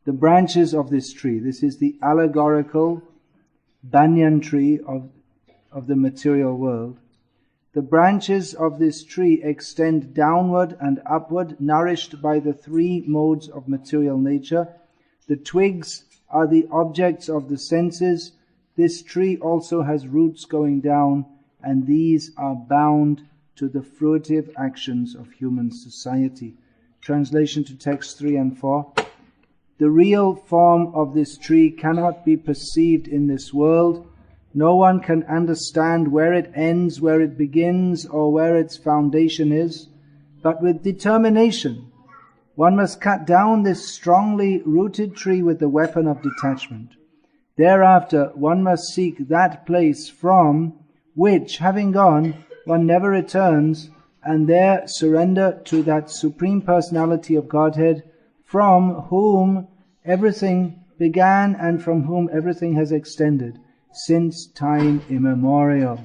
the branches of this tree, this is the allegorical banyan tree of the material world. The branches of this tree extend downward and upward, nourished by the three modes of material nature. The twigs are the objects of the senses. This tree also has roots going down, and these are bound to the fruitive actions of human society. Translation to text 3 and 4. The real form of this tree cannot be perceived in this world. No one can understand where it ends, where it begins, or where its foundation is. But with determination, one must cut down this strongly rooted tree with the weapon of detachment. Thereafter, one must seek that place from which, having gone, one never returns, and there surrender to that Supreme Personality of Godhead, from whom everything began and from whom everything has extended since time immemorial.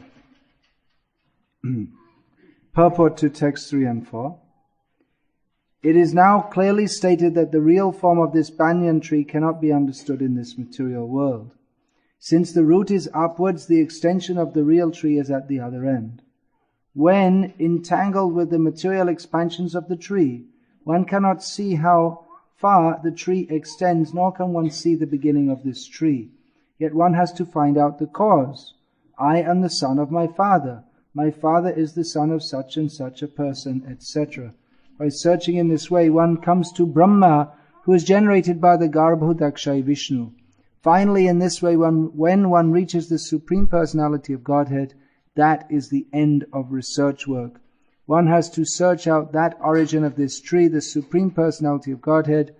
Purport to text 3 and 4. It is now clearly stated that the real form of this banyan tree cannot be understood in this material world. Since the root is upwards, the extension of the real tree is at the other end. When entangled with the material expansions of the tree, one cannot see how far the tree extends, nor can one see the beginning of this tree. Yet one has to find out the cause. I am the son of my father. My father is the son of such and such a person, etc. By searching in this way, one comes to Brahma, who is generated by the Garbhodakshay Vishnu. Finally, in this way, when one reaches the Supreme Personality of Godhead, that is the end of research work. One has to search out that origin of this tree, the Supreme Personality of Godhead,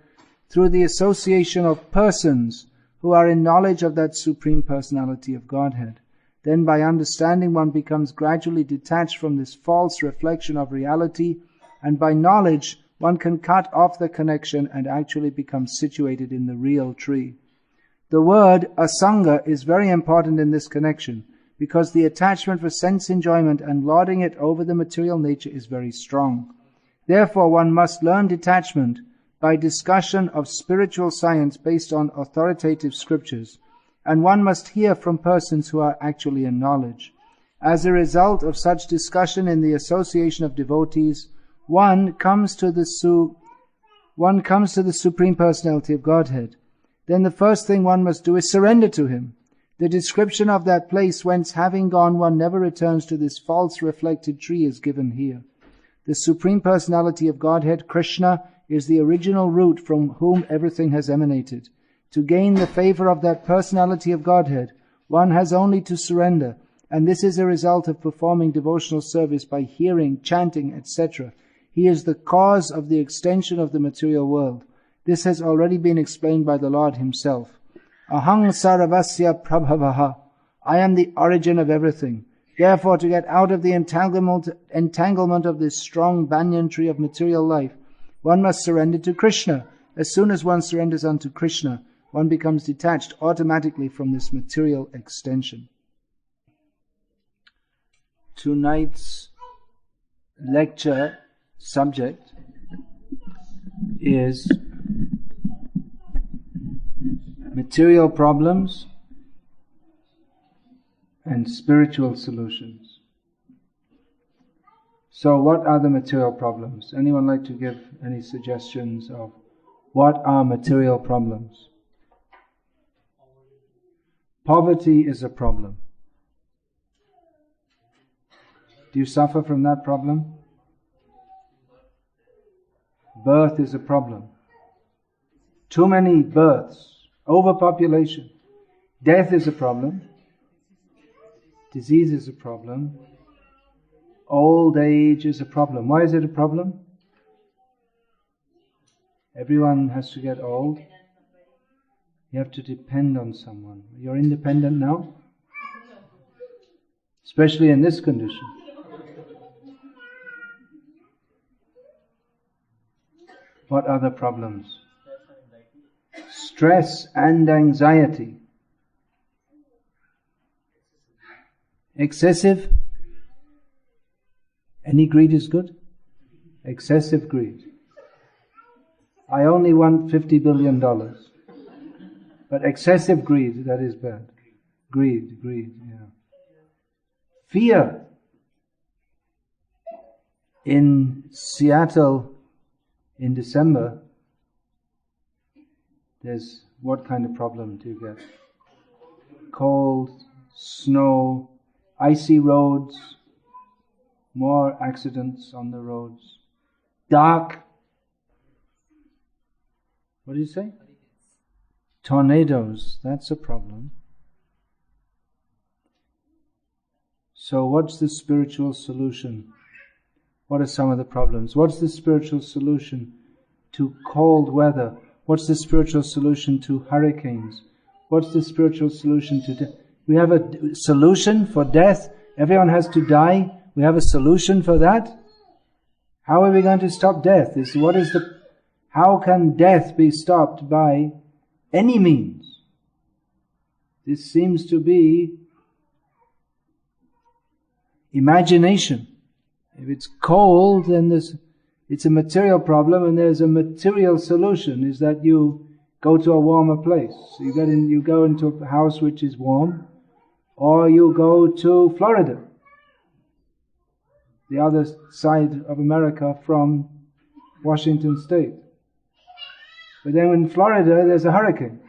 through the association of persons who are in knowledge of that Supreme Personality of Godhead. Then by understanding, one becomes gradually detached from this false reflection of reality, and by knowledge one can cut off the connection and actually become situated in the real tree. The word asanga is very important in this connection, because the attachment for sense enjoyment and lording it over the material nature is very strong. Therefore one must learn detachment by discussion of spiritual science based on authoritative scriptures, and one must hear from persons who are actually in knowledge. As a result of such discussion in the association of devotees, one comes to the Supreme Personality of Godhead. Then the first thing one must do is surrender to Him. The description of that place whence, having gone, one never returns to this false reflected tree is given here. The Supreme Personality of Godhead, Krishna, is the original root from whom everything has emanated. To gain the favor of that Personality of Godhead, one has only to surrender, and this is a result of performing devotional service by hearing, chanting, etc. He is the cause of the extension of the material world. This has already been explained by the Lord Himself. Ahang saravasya prabhavaha. I am the origin of everything. Therefore, to get out of the entanglement of this strong banyan tree of material life, one must surrender to Krishna. As soon as one surrenders unto Krishna, one becomes detached automatically from this material extension. Tonight's lecture subject is material problems and spiritual solutions. So what are the material problems? Anyone like to give any suggestions of what are material problems? Poverty is a problem. Do you suffer from that problem? Birth is a problem. Too many births. Overpopulation. Death is a problem. Disease is a problem. Old age is a problem. Why is it a problem? Everyone has to get old. You have to depend on someone. You're independent now? Especially in this condition. What other problems? Stress and anxiety. Excessive. Any greed is good? Excessive greed. I only want $50 billion. But excessive greed, that is bad. Greed, yeah. Fear. In Seattle, in December, there's, what kind of problem do you get? Cold, snow, icy roads, more accidents on the roads, dark. What did you say? Tornadoes, that's a problem. So what's the spiritual solution? What are some of the problems? What's the spiritual solution to cold weather? What's the spiritual solution to hurricanes? What's the spiritual solution to death? We have a solution for death. Everyone has to die. We have a solution for that. How are we going to stop death? How can death be stopped by any means? This seems to be imagination. If it's cold, then it's a material problem, and there's a material solution, is that you go to a warmer place. So you go into a house which is warm, or you go to Florida, the other side of America from Washington State. But then in Florida, there's a hurricane.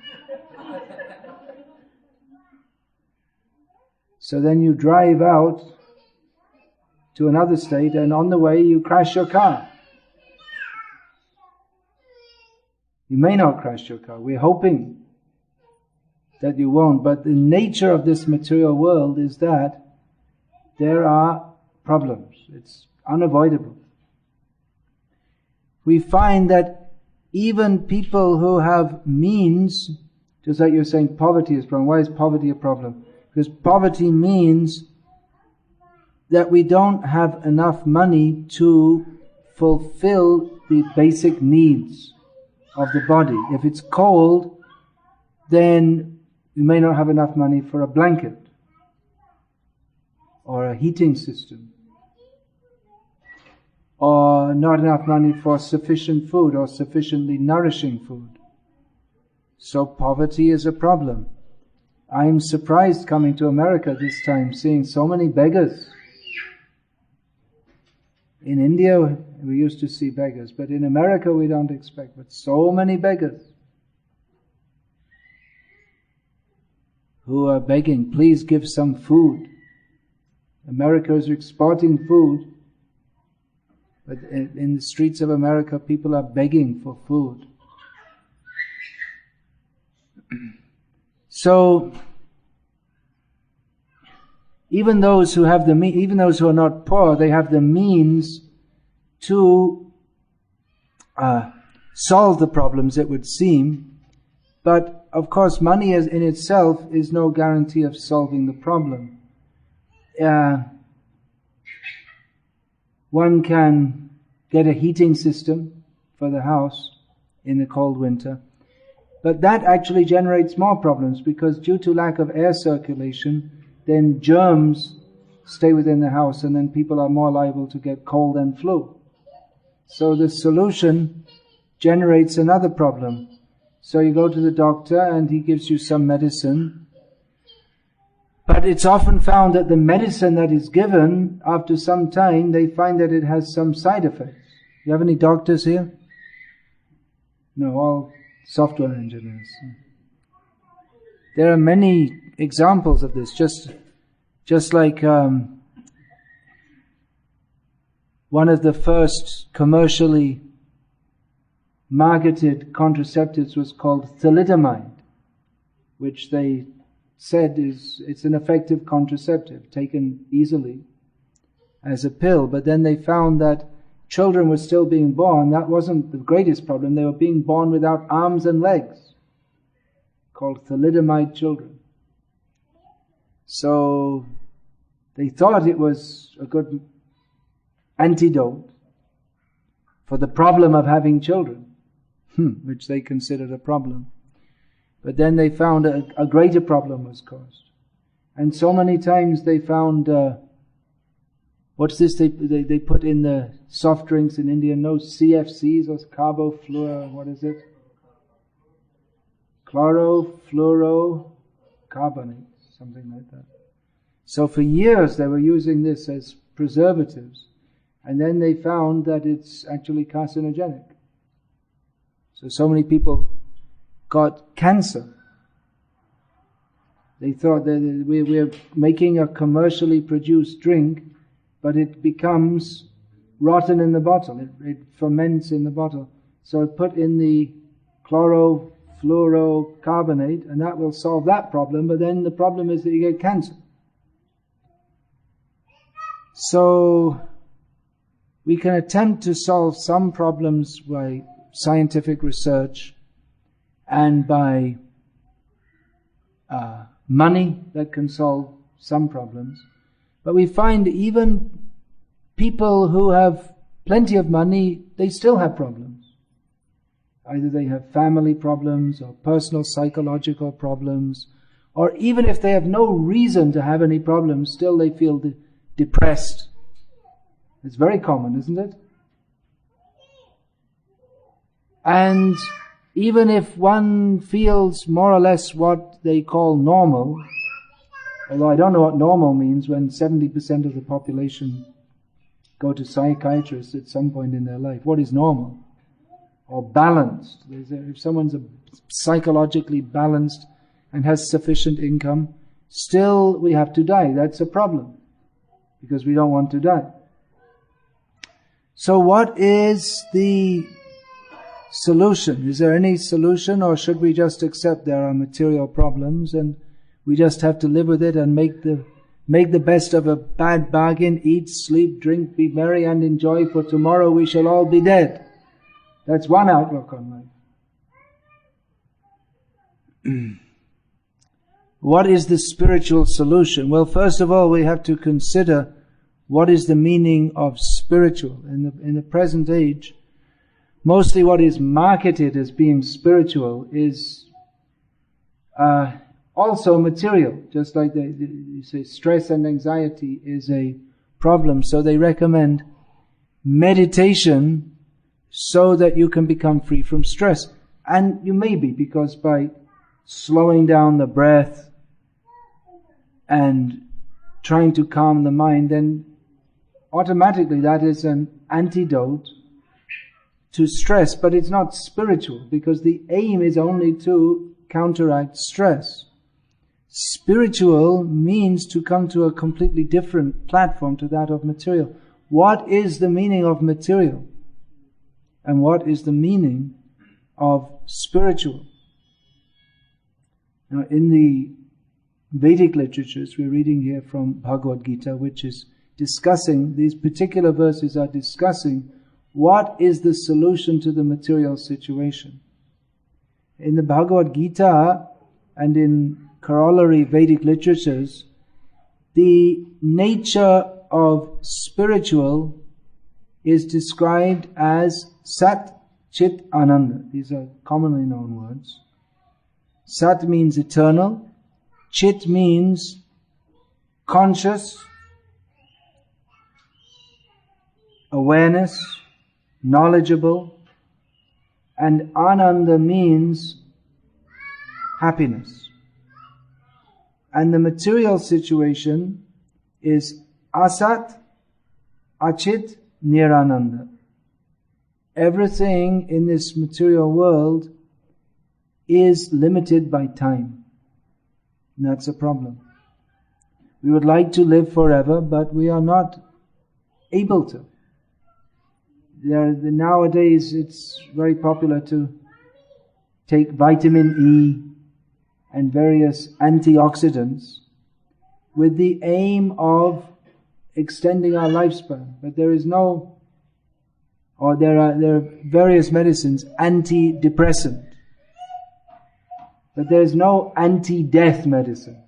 So then you drive out to another state, and on the way you crash your car. You may not crash your car. We're hoping that you won't. But the nature of this material world is that there are problems. It's unavoidable. We find that even people who have means, just like you're saying poverty is a problem. Why is poverty a problem? Because poverty means that we don't have enough money to fulfill the basic needs of the body. If it's cold, then we may not have enough money for a blanket or a heating system, or not enough money for sufficient food or sufficiently nourishing food. So poverty is a problem. I'm surprised coming to America this time, seeing so many beggars. In India, we used to see beggars, but in America we don't expect, but so many beggars who are begging, please give some food. America is exporting food, but in the streets of America people are begging for food. So, even those who are not poor, they have the means to solve the problems, it would seem. But of course, money in itself is no guarantee of solving the problem. One can get a heating system for the house in the cold winter, but that actually generates more problems, because due to lack of air circulation, then germs stay within the house, and then people are more liable to get cold and flu. So the solution generates another problem. So you go to the doctor and he gives you some medicine, but it's often found that the medicine that is given, after some time, they find that it has some side effects. You have any doctors here? No, all software engineers. There are many examples of this, just like one of the first commercially marketed contraceptives was called thalidomide, which they said it's an effective contraceptive, taken easily as a pill. But then they found that children were still being born. That wasn't the greatest problem. They were being born without arms and legs, called thalidomide children. So they thought it was a good antidote for the problem of having children, which they considered a problem. But then they found a greater problem was caused. And so many times they found, what's this they put in the soft drinks in India? No, CFCs or carbofluor, what is it? chlorofluorocarbonate, something like that. So for years they were using this as preservatives, and then they found that it's actually carcinogenic. So many people got cancer. They thought that we're making a commercially produced drink, but it becomes rotten in the bottle. It ferments in the bottle. So put in the chlorofluorocarbonate, and that will solve that problem, but then the problem is that you get cancer. So we can attempt to solve some problems by scientific research and by money that can solve some problems. But we find even people who have plenty of money, they still have problems. Either they have family problems or personal psychological problems, or even if they have no reason to have any problems, still they feel depressed. It's very common, isn't it? And even if one feels more or less what they call normal, although I don't know what normal means when 70% of the population go to psychiatrists at some point in their life. What is normal? Or balanced. If someone's psychologically balanced and has sufficient income, still we have to die. That's a problem, because we don't want to die. So what is the solution? Is there any solution, or should we just accept there are material problems and we just have to live with it and make the best of a bad bargain, eat, sleep, drink, be merry and enjoy, for tomorrow we shall all be dead? That's one outlook on life. What is the spiritual solution? Well, first of all, we have to consider what is the meaning of spiritual. In the present age, mostly what is marketed as being spiritual is also material. Just like you say stress and anxiety is a problem, so they recommend meditation so that you can become free from stress. And you may be, because by slowing down the breath and trying to calm the mind, then automatically that is an antidote to stress. But it's not spiritual, because the aim is only to counteract stress. Spiritual means to come to a completely different platform to that of material. What is the meaning of material? And what is the meaning of spiritual? Now, in the Vedic literatures, we're reading here from Bhagavad Gita, which is discussing, these particular verses are discussing what is the solution to the material situation. In the Bhagavad Gita and in corollary Vedic literatures, the nature of spiritual is described as Sat, Chit, Ananda. These are commonly known words. Sat means eternal. Chit means conscious, awareness, knowledgeable. And Ananda means happiness. And the material situation is Asat, Achit, Nirananda. Everything in this material world is limited by time. And that's a problem. We would like to live forever, but we are not able to. Nowadays it's very popular to take vitamin E and various antioxidants with the aim of extending our lifespan. But there are various medicines, antidepressant. But there is no anti-death medicine.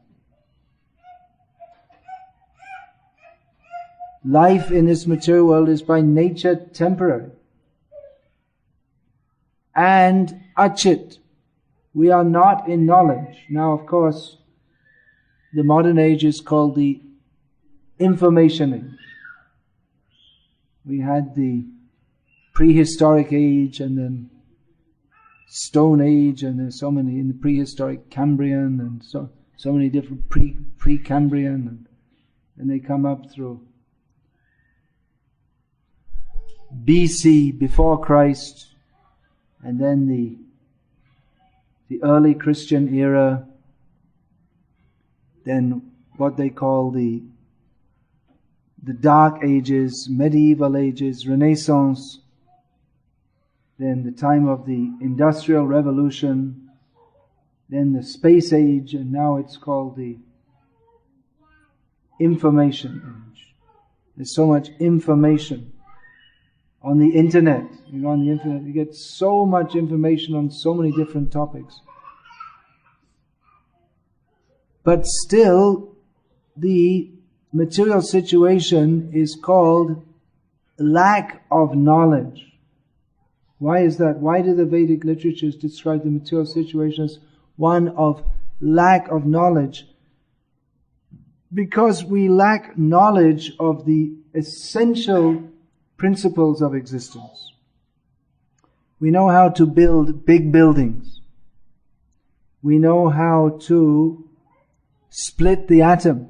Life in this material world is by nature temporary. And achit, we are not in knowledge. Now, of course, the modern age is called the information age. We had the prehistoric age and then Stone Age, and there's so many in the prehistoric Cambrian, and so many different pre-Cambrian, and they come up through BC, before Christ, and then the early Christian era, then what they call the Dark Ages, Medieval Ages, Renaissance, then the time of the Industrial Revolution, then the Space Age, and now it's called the Information Age. There's so much information on the internet. You go on the internet, you get so much information on so many different topics. But still, the material situation is called lack of knowledge. Why is that? Why do the Vedic literatures describe the material situation as one of lack of knowledge? Because we lack knowledge of the essential principles of existence. We know how to build big buildings. We know how to split the atom.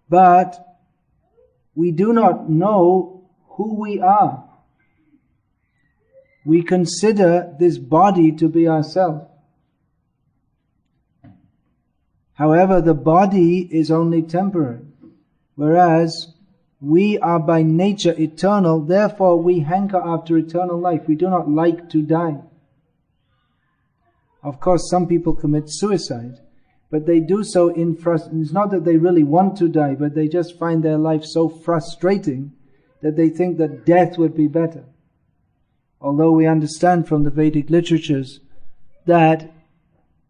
But we do not know who we are. We consider this body to be ourself. However, the body is only temporary, whereas we are by nature eternal, therefore we hanker after eternal life. We do not like to die. Of course, some people commit suicide, but they do so in frustration. It's not that they really want to die, but they just find their life so frustrating that they think that death would be better. Although we understand from the Vedic literatures that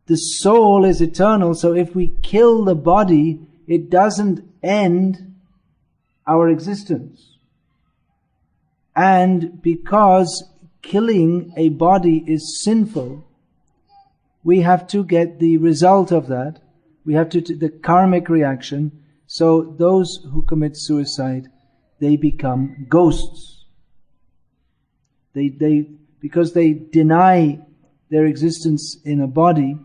the soul is eternal, so if we kill the body, it doesn't end our existence. And because killing a body is sinful, we have to get the result of that. We have to the karmic reaction. So those who commit suicide, they become ghosts. Because they deny their existence in a body,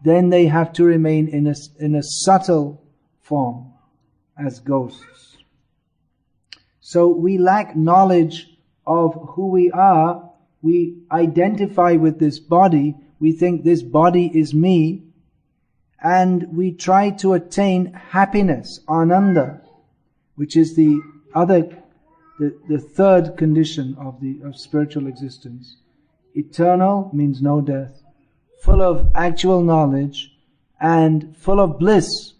then they have to remain in a subtle form as ghosts. So we lack knowledge of who we are. We identify with this body. We think this body is me. And we try to attain happiness, ananda, which is the third condition of spiritual existence. Eternal means no death, full of actual knowledge, and full of bliss.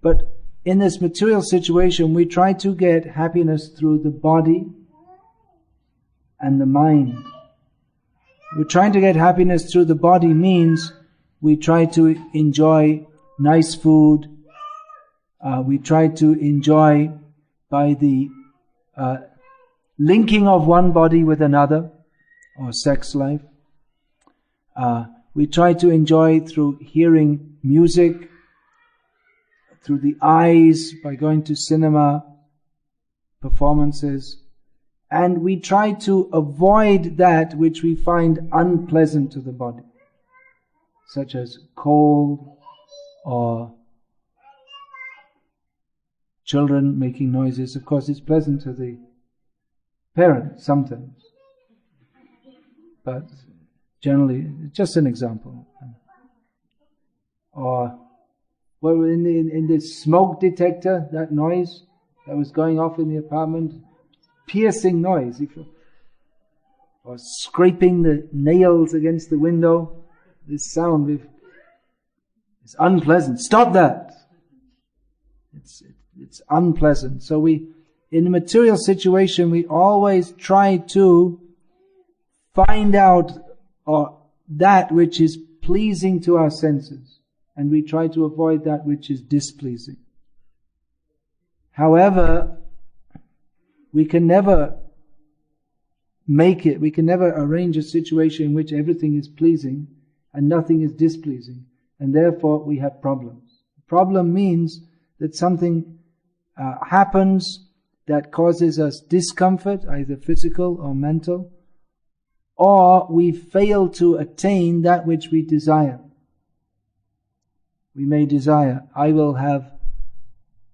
But in this material situation, we try to get happiness through the body and the mind. We're trying to get happiness through the body means we try to enjoy nice food. We try to enjoy by the linking of one body with another, or sex life. We try to enjoy through hearing music, through the eyes, by going to cinema, performances. And we try to avoid that which we find unpleasant to the body, such as cold or children making noises. Of course, it's pleasant to the parents sometimes, but generally, just an example. Or well, in the smoke detector, that noise that was going off in the apartment, piercing noise, or scraping the nails against the window, this sound is unpleasant. Stop that! It's unpleasant. So in a material situation, we always try to find out that which is pleasing to our senses, and we try to avoid that which is displeasing. However, we can never arrange a situation in which everything is pleasing and nothing is displeasing, and therefore we have problems. Problem means that something happens that causes us discomfort, either physical or mental, or we fail to attain that which we desire. We may desire, I will have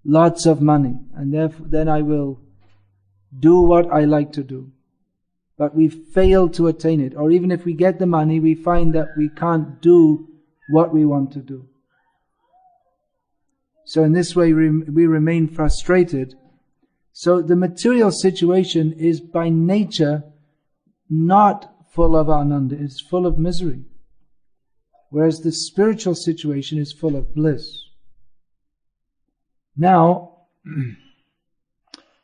lots of money, and therefore then I will do what I like to do. But we fail to attain it. Or even if we get the money, we find that we can't do what we want to do. So in this way we remain frustrated. So the material situation is by nature not full of ananda, it's full of misery. Whereas the spiritual situation is full of bliss. Now,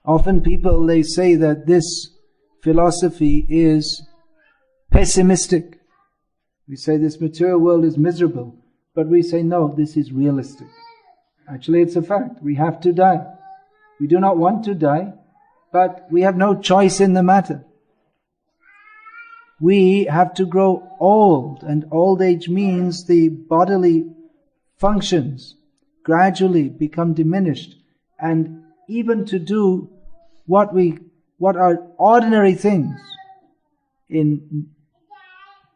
often people, they say that this philosophy is pessimistic. We say this material world is miserable, but we say no, this is realistic. Actually, it's a fact. We have to die. We do not want to die, but we have no choice in the matter. We have to grow old, and old age means the bodily functions gradually become diminished, and even to do what are ordinary things in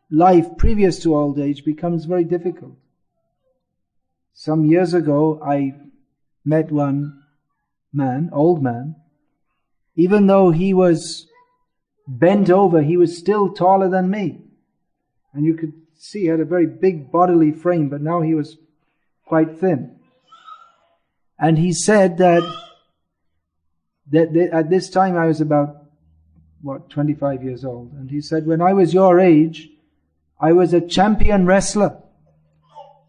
life previous to old age becomes very difficult. Some years ago, I met one man, old man. Even though he was bent over, he was still taller than me. And you could see he had a very big bodily frame, but now he was quite thin. And he said that at this time I was about, 25 years old. And he said, when I was your age, I was a champion wrestler.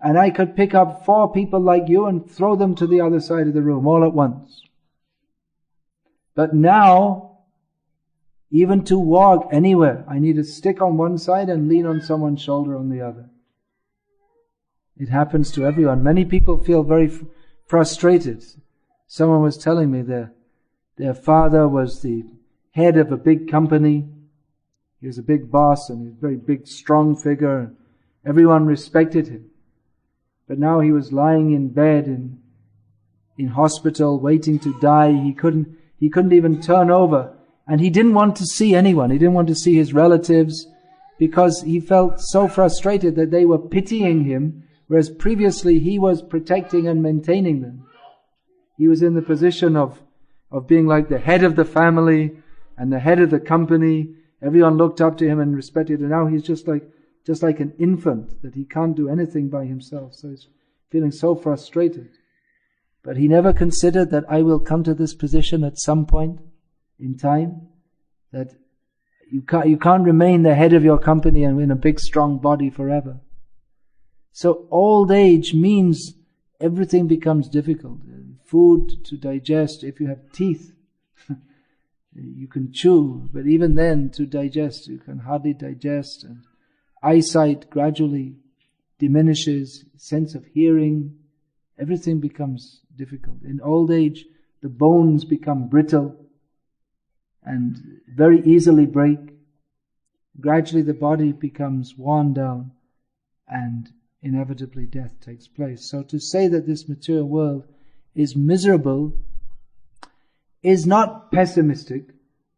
And I could pick up 4 people like you and throw them to the other side of the room all at once. But now, even to walk anywhere, I need a stick on one side and lean on someone's shoulder on the other. It happens to everyone. Many people feel very frustrated. Someone was telling me their father was the head of a big company. He was a big boss and he was a very big, strong figure. And everyone respected him. But now he was lying in bed in hospital, waiting to die. He couldn't even turn over. And he didn't want to see anyone. He didn't want to see his relatives because he felt so frustrated that they were pitying him, whereas previously he was protecting and maintaining them. He was in the position of being like the head of the family and the head of the company. Everyone looked up to him and respected him. And now he's just like an infant that he can't do anything by himself. So he's feeling so frustrated. But he never considered that I will come to this position at some point in time, that you can't remain the head of your company and in a big strong body forever. So old age means everything becomes difficult. Food to digest, if you have teeth, you can chew, but even then to digest, you can hardly digest, and eyesight gradually diminishes, sense of hearing, everything becomes difficult. In old age, the bones become brittle and very easily break. Gradually the body becomes worn down and inevitably death takes place. So to say that this material world is miserable is not pessimistic,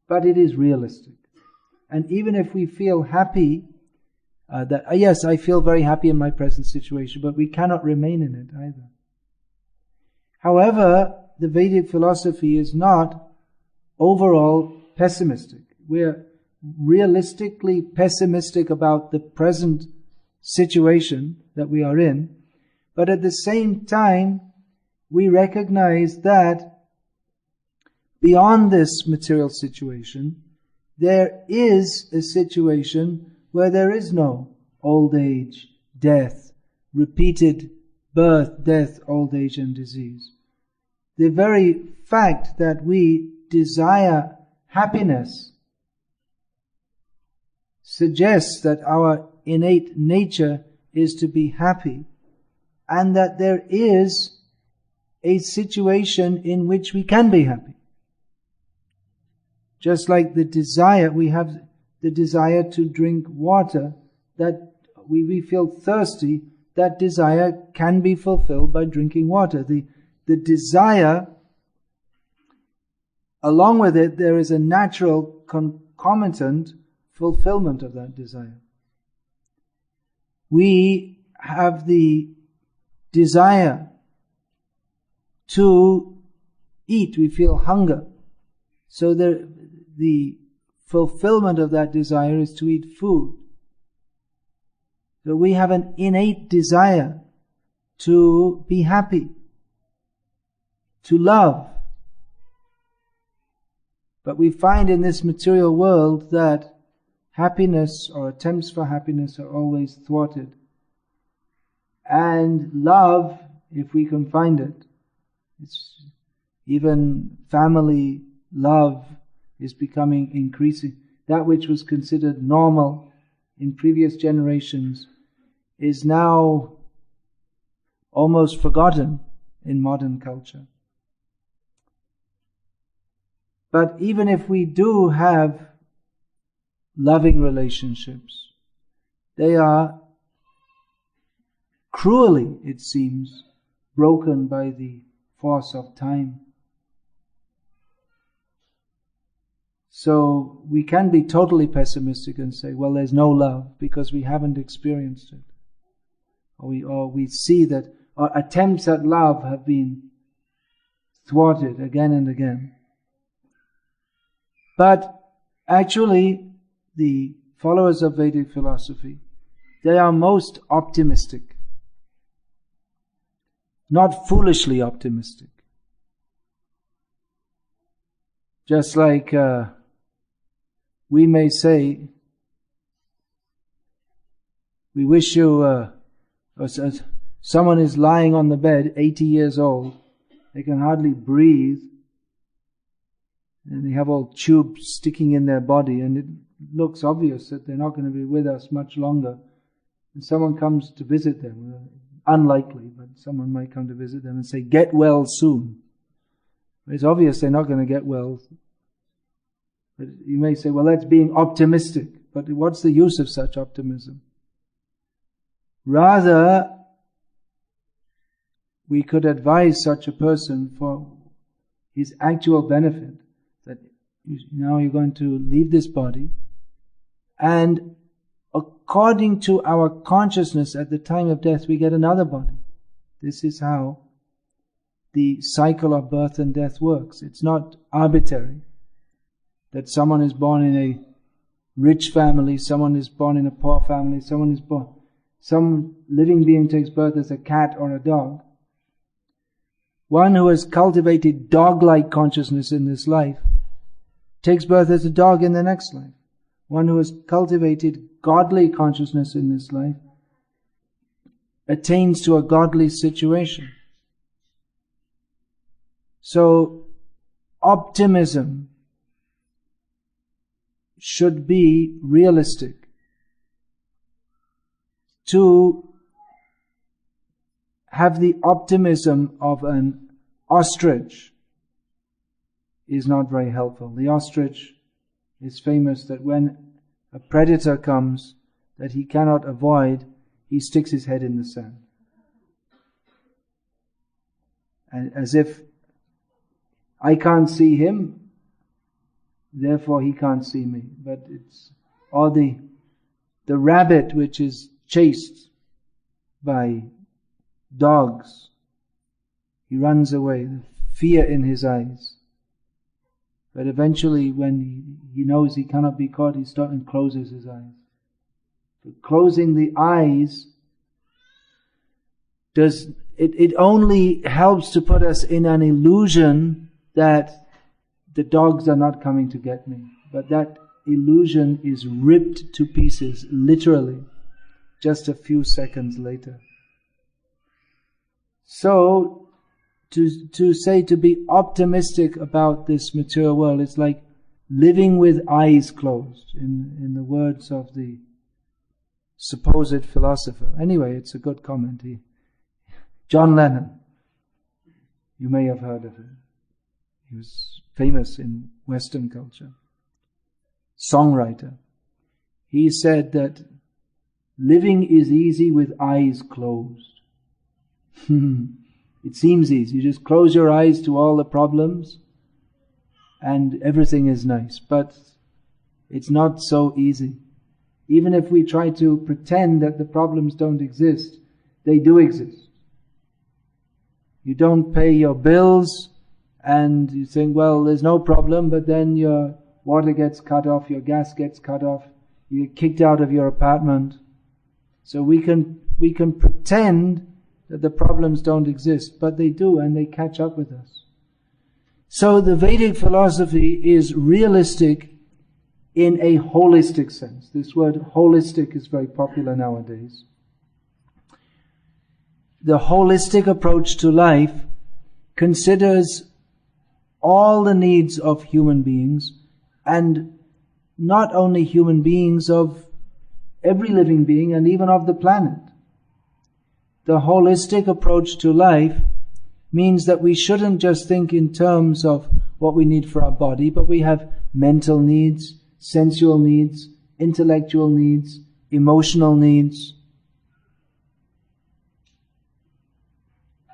but it is realistic. And even if we feel happy, yes, I feel very happy in my present situation, but we cannot remain in it either. However, the Vedic philosophy is not overall pessimistic. We're realistically pessimistic about the present situation that we are in, but at the same time, we recognize that beyond this material situation, there is a situation where there is no old age, death, repeated birth, death, old age and disease. The very fact that we desire happiness suggests that our innate nature is to be happy, and that there is a situation in which we can be happy. Just like the desire, we have the desire to drink water, that we feel thirsty, that desire can be fulfilled by drinking water. The desire, along with it, there is a natural concomitant fulfillment of that desire. We have the desire to eat. We feel hunger. So the fulfillment of that desire is to eat food. So we have an innate desire to be happy, to love. But we find in this material world that happiness or attempts for happiness are always thwarted. And love, if we can find it, it's even family love is becoming increasing. That which was considered normal in previous generations is now almost forgotten in modern culture. But even if we do have loving relationships, they are cruelly, it seems, broken by the force of time. So we can be totally pessimistic and say, well, there's no love because we haven't experienced it. Or we see that our attempts at love have been thwarted again and again. But actually, the followers of Vedic philosophy, they are most optimistic. Not foolishly optimistic. Just like we may say, we wish you, someone is lying on the bed, 80 years old, they can hardly breathe, and they have all tubes sticking in their body, and it looks obvious that they're not going to be with us much longer. And someone comes to visit them, unlikely, but someone might come to visit them and say, get well soon. It's obvious they're not going to get well. But you may say, well, that's being optimistic. But what's the use of such optimism? Rather, we could advise such a person for his actual benefit, that now you're going to leave this body, and according to our consciousness at the time of death, we get another body. This is how the cycle of birth and death works. It's not arbitrary that someone is born in a rich family, someone is born in a poor family, some living being takes birth as a cat or a dog. One who has cultivated dog-like consciousness in this life takes birth as a dog in the next life. One who has cultivated godly consciousness in this life attains to a godly situation. So, optimism should be realistic. To have the optimism of an ostrich is not very helpful. The ostrich is famous that when a predator comes that he cannot avoid, he sticks his head in the sand. And as if, I can't see him, therefore he can't see me. But it's, or the rabbit which is chased by dogs, he runs away, fear in his eyes. But eventually when he knows he cannot be caught, he stops and closes his eyes. But closing the eyes it only helps to put us in an illusion that the dogs are not coming to get me. But that illusion is ripped to pieces, literally, just a few seconds later. So, to say to be optimistic about this material world, it's like living with eyes closed, in the words of the supposed philosopher. Anyway, it's a good comment. John Lennon, you may have heard of him. He was famous in Western culture. Songwriter. He said that living is easy with eyes closed. It seems easy. You just close your eyes to all the problems and everything is nice. But It's not so easy. Even if we try to pretend that the problems don't exist, they do exist. You don't pay your bills and you think, well, there's no problem, but then your water gets cut off, your gas gets cut off, you get kicked out of your apartment. So we can pretend that the problems don't exist, but they do, and they catch up with us. So the Vedic philosophy is realistic in a holistic sense. This word holistic is very popular nowadays. The holistic approach to life considers all the needs of human beings, and not only human beings, of every living being and even of the planet. The holistic approach to life means that we shouldn't just think in terms of what we need for our body, but we have mental needs, sensual needs, intellectual needs, emotional needs.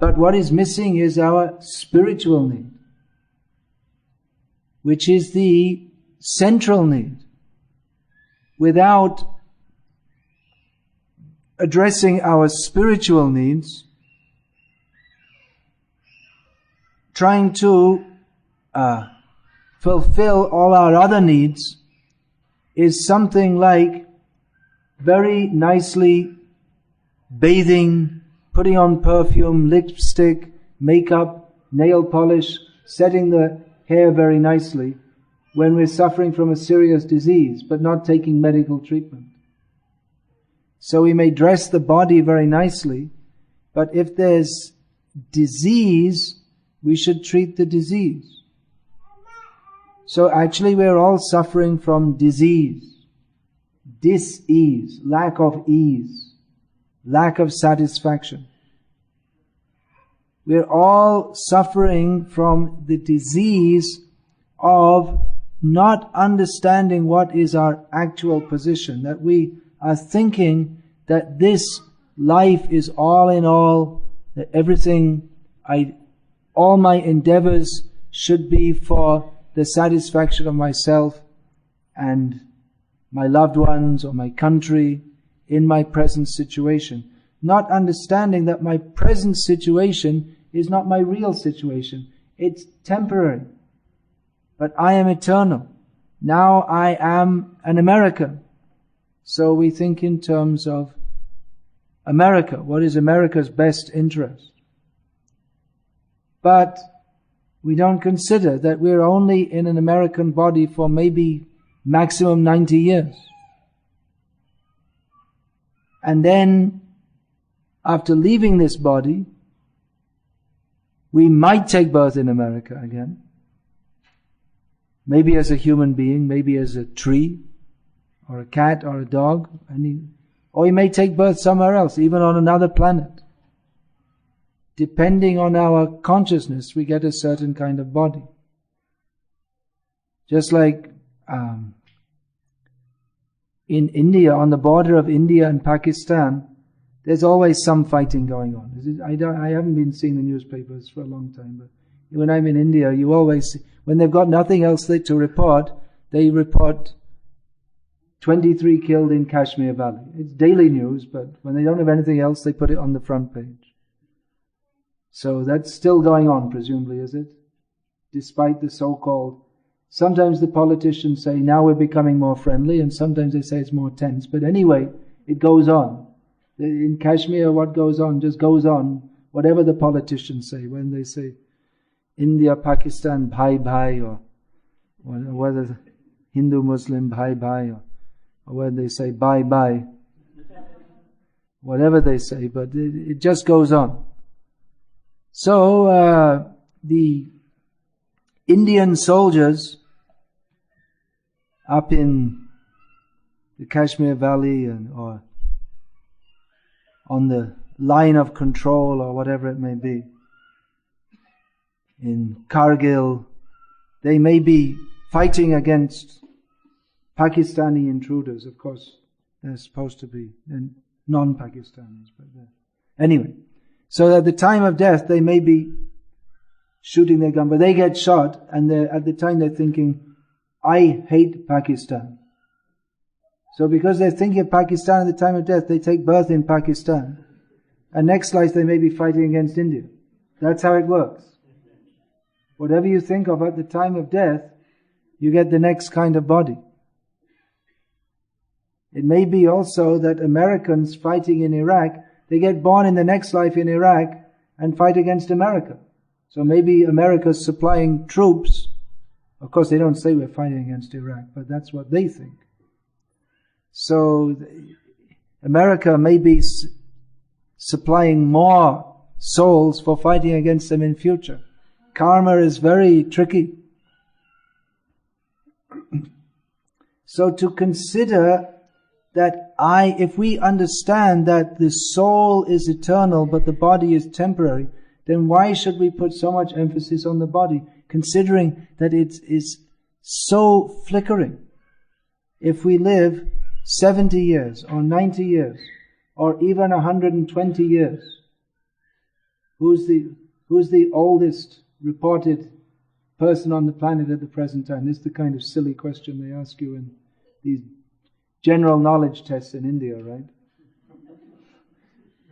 But what is missing is our spiritual need, which is the central need. Without addressing our spiritual needs, trying to fulfill all our other needs is something like very nicely bathing, putting on perfume, lipstick, makeup, nail polish, setting the hair very nicely when we're suffering from a serious disease but not taking medical treatment. So we may dress the body very nicely, but if there's disease, we should treat the disease. So actually we're all suffering from disease, dis-ease, lack of ease, lack of satisfaction. We're all suffering from the disease of not understanding what is our actual position, that we are thinking that this life is all in all, that everything, all my endeavors should be for the satisfaction of myself and my loved ones or my country in my present situation. Not understanding that my present situation is not my real situation. It's temporary. But I am eternal. Now I am an American. So we think in terms of America. What is America's best interest? But we don't consider that we're only in an American body for maybe maximum 90 years. And then, after leaving this body, we might take birth in America again. Maybe as a human being, maybe as a tree, or a cat, or a dog. Or we may take birth somewhere else, even on another planet. Depending on our consciousness, we get a certain kind of body. Just like in India, on the border of India and Pakistan, there's always some fighting going on. I haven't been seeing the newspapers for a long time, but when I'm in India, you always, when they've got nothing else to report, they report 23 killed in Kashmir Valley. It's daily news, but when they don't have anything else, they put it on the front page. So that's still going on, presumably, is it? Despite the so-called, sometimes the politicians say, now we're becoming more friendly, and sometimes they say it's more tense. But anyway, it goes on. In Kashmir, what goes on just goes on. Whatever the politicians say, when they say India, Pakistan, bhai bhai, or whether Hindu, Muslim, bhai bhai, or whether they say bye bye, whatever they say, but it just goes on. So the Indian soldiers up in the Kashmir Valley or on the line of control or whatever it may be, in Kargil, they may be fighting against Pakistani intruders. Of course, they're supposed to be non-Pakistanis, but anyway. So at the time of death, they may be shooting their gun, but they get shot, and at the time they're thinking, I hate Pakistan. So because they're thinking of Pakistan at the time of death, they take birth in Pakistan. And next life they may be fighting against India. That's how it works. Whatever you think of at the time of death, you get the next kind of body. It may be also that Americans fighting in Iraq, they get born in the next life in Iraq and fight against America. So maybe America's supplying troops. Of course, they don't say we're fighting against Iraq, but that's what they think. So America may be supplying more souls for fighting against them in future. Karma is very tricky. So to consider that if we understand that the soul is eternal but the body is temporary, then why should we put so much emphasis on the body, considering that it is so flickering? If we live 70 years or 90 years or even 120 years, who's the oldest reported person on the planet at the present time? This is the kind of silly question they ask you in these general knowledge tests in India, right?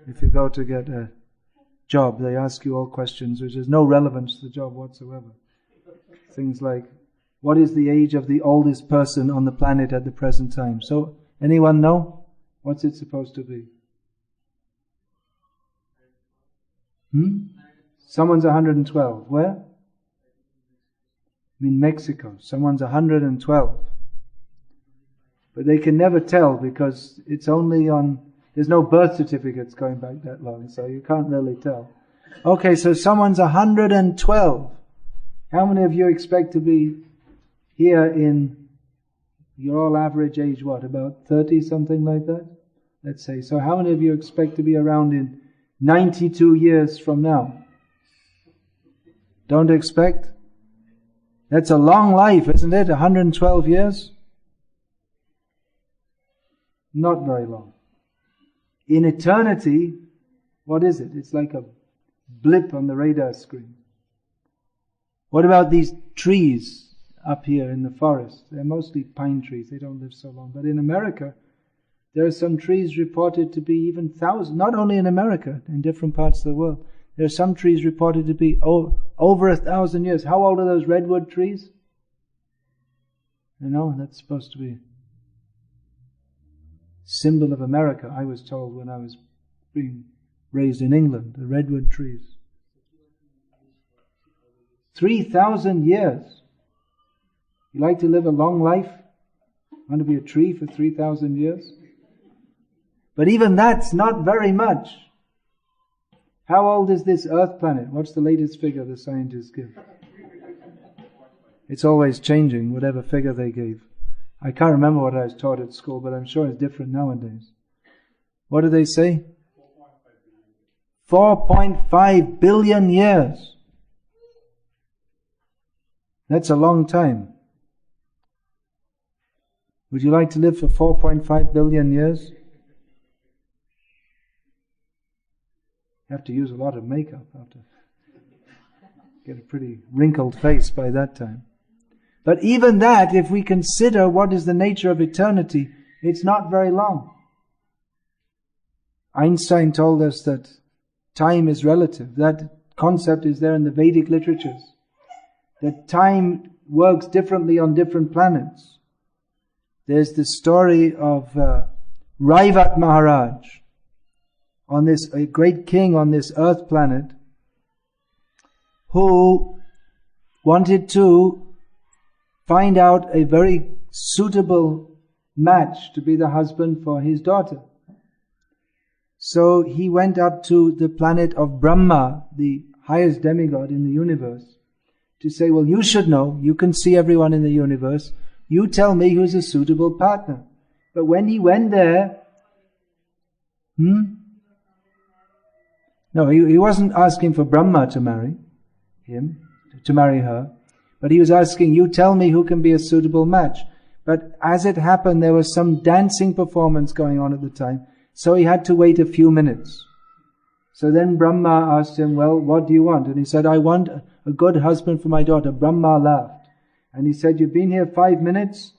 If you go to get a job, they ask you all questions which has no relevance to the job whatsoever. Things like, what is the age of the oldest person on the planet at the present time? So, anyone know? What's it supposed to be? Someone's 112. Where? In Mexico. Someone's 112. But they can never tell because it's only there's no birth certificates going back that long, so you can't really tell. Okay, so someone's 112. How many of you expect to be here you're all average age what, about 30, something like that? Let's say. So how many of you expect to be around in 92 years from now? Don't expect? That's a long life, isn't it? 112 years? Not very long. In eternity, what is it? It's like a blip on the radar screen. What about these trees up here in the forest? They're mostly pine trees. They don't live so long. But in America, there are some trees reported to be even thousands. Not only in America, in different parts of the world. There are some trees reported to be over 1,000 years. How old are those redwood trees? You know, that's supposed to be symbol of America, I was told when I was being raised in England, the redwood trees. 3,000 years. You like to live a long life? Want to be a tree for 3,000 years? But even that's not very much. How old is this Earth planet? What's the latest figure the scientists give? It's always changing, whatever figure they gave. I can't remember what I was taught at school, but I'm sure it's different nowadays. What do they say? 4.5 billion years. That's a long time. Would you like to live for 4.5 billion years? You have to use a lot of makeup. You have to get a pretty wrinkled face by that time. But even that, if we consider what is the nature of eternity, it's not very long. Einstein told us that time is relative. That concept is there in the Vedic literatures. That time works differently on different planets. There's the story of Raivat Maharaj, a great king on this earth planet, who wanted to find out a very suitable match to be the husband for his daughter. So he went up to the planet of Brahma, the highest demigod in the universe, to say, well, you should know, you can see everyone in the universe, you tell me who's a suitable partner. But when he went there, no, he wasn't asking for Brahma to marry him, to marry her. But he was asking, you tell me who can be a suitable match. But as it happened, there was some dancing performance going on at the time. So he had to wait a few minutes. So then Brahma asked him, well, what do you want? And he said, I want a good husband for my daughter. Brahma laughed. And he said, you've been here 5 minutes.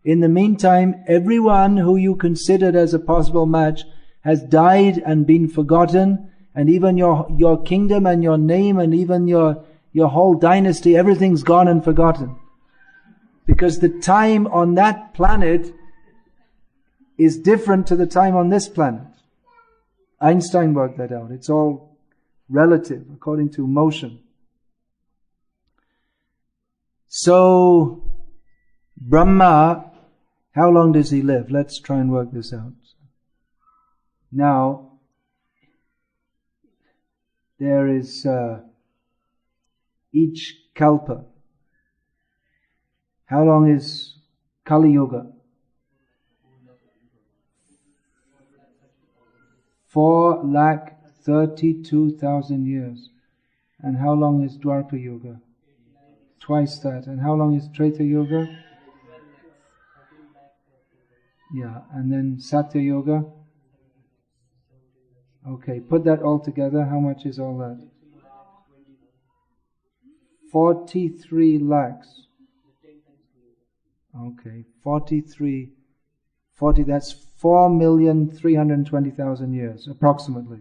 In the meantime, everyone who you considered as a possible match has died and been forgotten, and even your kingdom and your name and even your whole dynasty, everything's gone and forgotten. Because the time on that planet is different to the time on this planet. Einstein worked that out. It's all relative according to motion. So, Brahma, how long does he live? Let's try and work this out. Now, there is each kalpa. How long is Kali Yuga? 4,32,000 years. And how long is Dwapara Yuga? Twice that. And how long is Treta Yuga? Yeah, and then Satya Yuga? Okay, put that all together. How much is all that? 43 lakhs. Okay, 40, that's 4,320,000 years, approximately,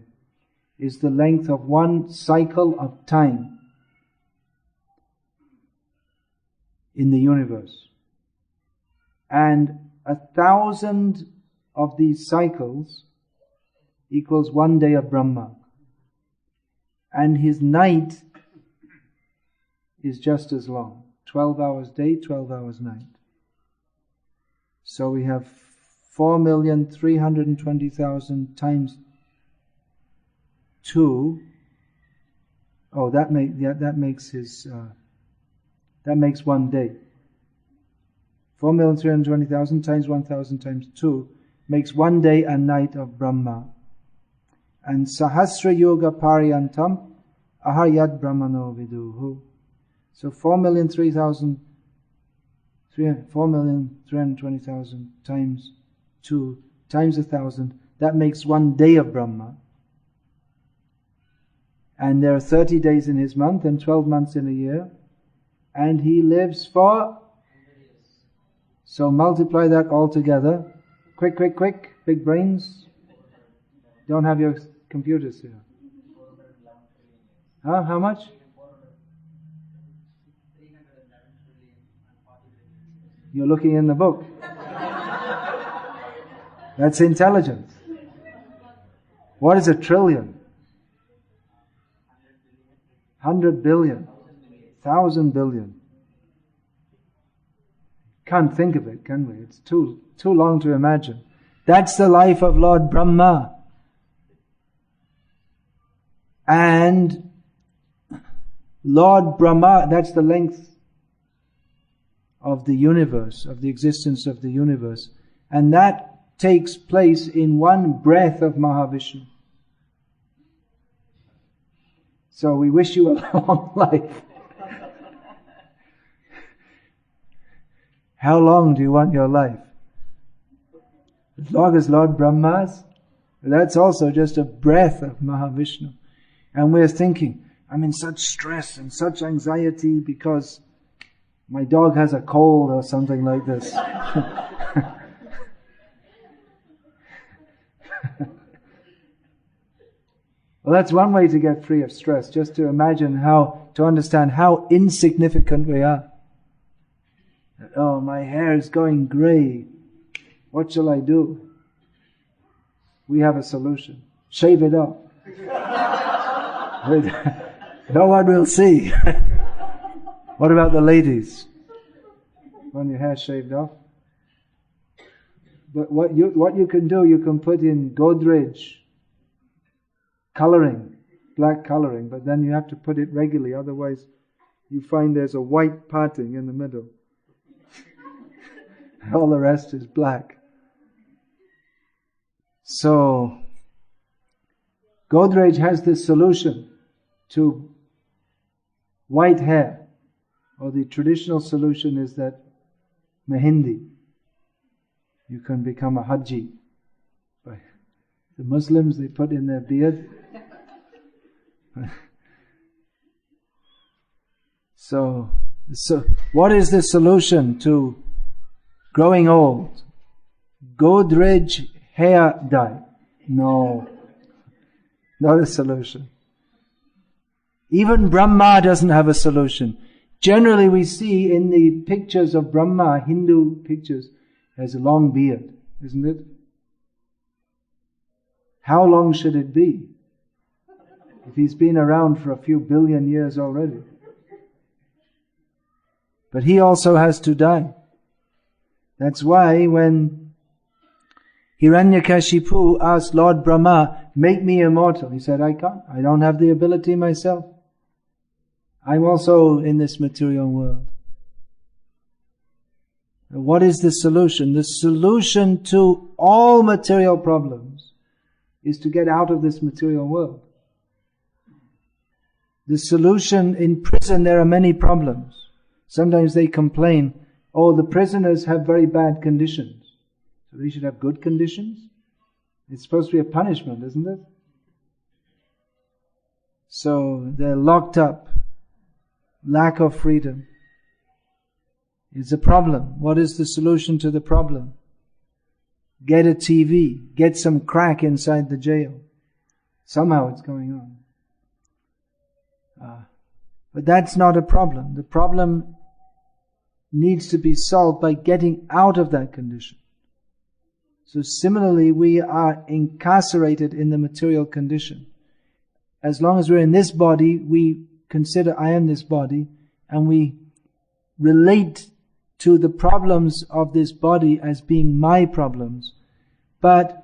is the length of one cycle of time in the universe. And 1,000 of these cycles equals 1 day of Brahma. And his night is just as long. 12 hours day, 12 hours night. So we have 4,320,000 times 2. Oh, that makes 1 day. 4,320,000 times 1,000 times 2 makes 1 day and night of Brahma. And Sahasra Yoga Pariyantam Ahayad Brahmano Viduhu. So 4,320,000 times 2 times 1,000, that makes 1 day of Brahma. And there are 30 days in his month and 12 months in a year. And he lives for... So multiply that all together. Quick, big brains. Don't have your computers here. Huh? How much? You're looking in the book. That's intelligence. What is a trillion? 100 billion. 1,000 billion. Can't think of it, can we? It's too long to imagine. That's the life of Lord Brahma. And Lord Brahma, that's the length of the universe, of the existence of the universe. And that takes place in one breath of Mahavishnu. So we wish you a long life. How long do you want your life? As long as Lord Brahma's? That's also just a breath of Mahavishnu. And we're thinking, I'm in such stress and such anxiety because my dog has a cold or something like this. Well, that's one way to get free of stress, just to understand how insignificant we are. Oh, my hair is going grey. What shall I do? We have a solution. Shave it off. No one will see. What about the ladies? Want your hair shaved off? But what you can do, you can put in Godrej coloring, black coloring, but then you have to put it regularly, otherwise you find there's a white parting in the middle. All the rest is black. So, Godrej has this solution to white hair. Or the traditional solution is that Mehndi. You can become a Haji. The Muslims, they put in their beard. So what is the solution to growing old. Godrej hair dye. No, not a solution. Even Brahma doesn't have a solution. Generally we see in the pictures of Brahma, Hindu pictures, has a long beard, isn't it? How long should it be? If he's been around for a few billion years already. But he also has to die. That's why when Hiranyakashipu asked Lord Brahma, make me immortal, he said, I can't. I don't have the ability myself. I'm also in this material world. And what is the solution? The solution to all material problems is to get out of this material world. The solution, in prison there are many problems. Sometimes they complain, oh, the prisoners have very bad conditions. So we should have good conditions? It's supposed to be a punishment, isn't it? So they're locked up. Lack of freedom is a problem. What is the solution to the problem? Get a TV. Get some crack inside the jail. Somehow it's going on. But that's not a problem. The problem needs to be solved by getting out of that condition. So similarly, we are incarcerated in the material condition. As long as we're in this body, we consider I am this body, and we relate to the problems of this body as being my problems. But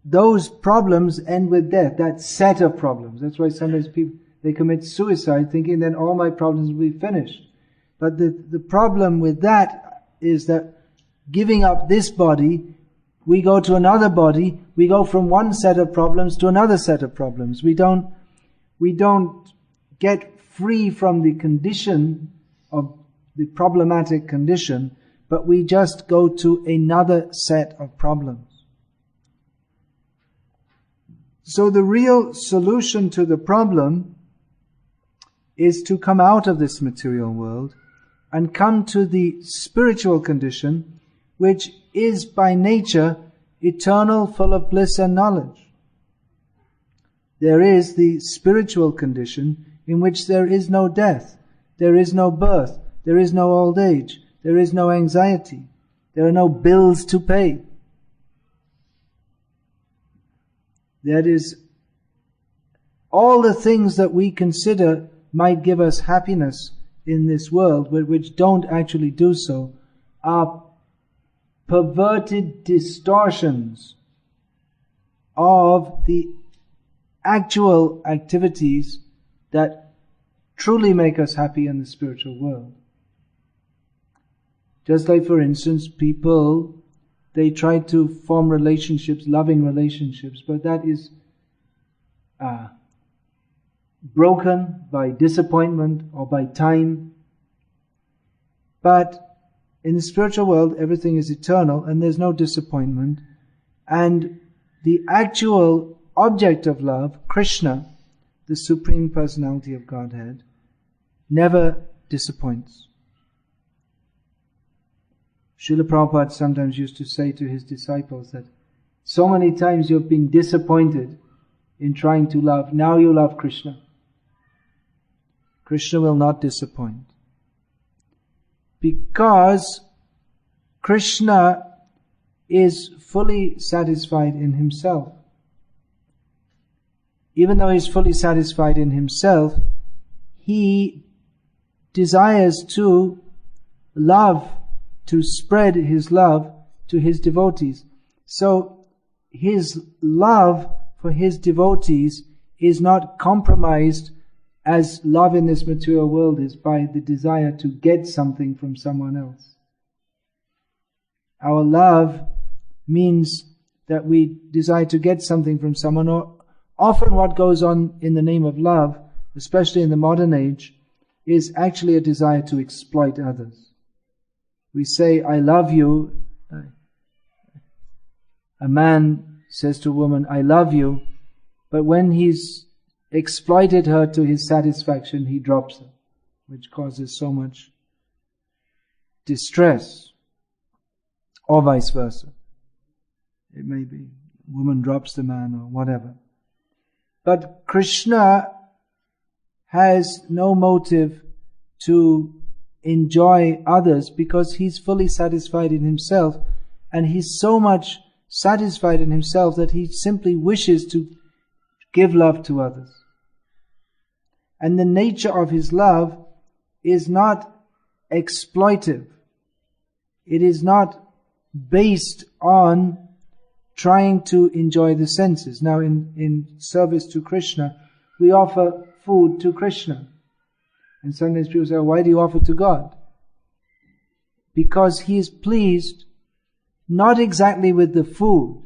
those problems end with death, that set of problems. That's why sometimes people, they commit suicide thinking that all my problems will be finished. But the problem with that is that giving up this body, we go to another body, we go from one set of problems to another set of problems. We don't get free from the condition of the problematic condition, but we just go to another set of problems. So the real solution to the problem is to come out of this material world and come to the spiritual condition, which is by nature eternal, full of bliss and knowledge. There is the spiritual condition in which there is no death, there is no birth, there is no old age, there is no anxiety, there are no bills to pay. That is, all the things that we consider might give us happiness in this world, but which don't actually do so, are perverted distortions of the actual activities that truly make us happy in the spiritual world. Just like, for instance, people, they try to form relationships, loving relationships, but that is broken by disappointment or by time. But in the spiritual world, everything is eternal and there's no disappointment. And the actual object of love, Krishna, the Supreme Personality of Godhead, never disappoints. Srila Prabhupada sometimes used to say to his disciples that so many times you've been disappointed in trying to love, now you love Krishna. Krishna will not disappoint. Because Krishna is fully satisfied in himself. Even though he's fully satisfied in himself, he desires to love, to spread his love to his devotees. So his love for his devotees is not compromised as love in this material world is by the desire to get something from someone else. Our love means that we desire to get something from someone, or often what goes on in the name of love, especially in the modern age, is actually a desire to exploit others. We say, I love you. A man says to a woman, I love you, but when he's exploited her to his satisfaction, he drops her, which causes so much distress, or vice versa. It may be a woman drops the man or whatever. But Krishna has no motive to enjoy others because he's fully satisfied in himself, and he's so much satisfied in himself that he simply wishes to give love to others. And the nature of his love is not exploitive. It is not based on trying to enjoy the senses. Now in service to Krishna, we offer food to Krishna. And sometimes people say, why do you offer to God? Because he is pleased not exactly with the food.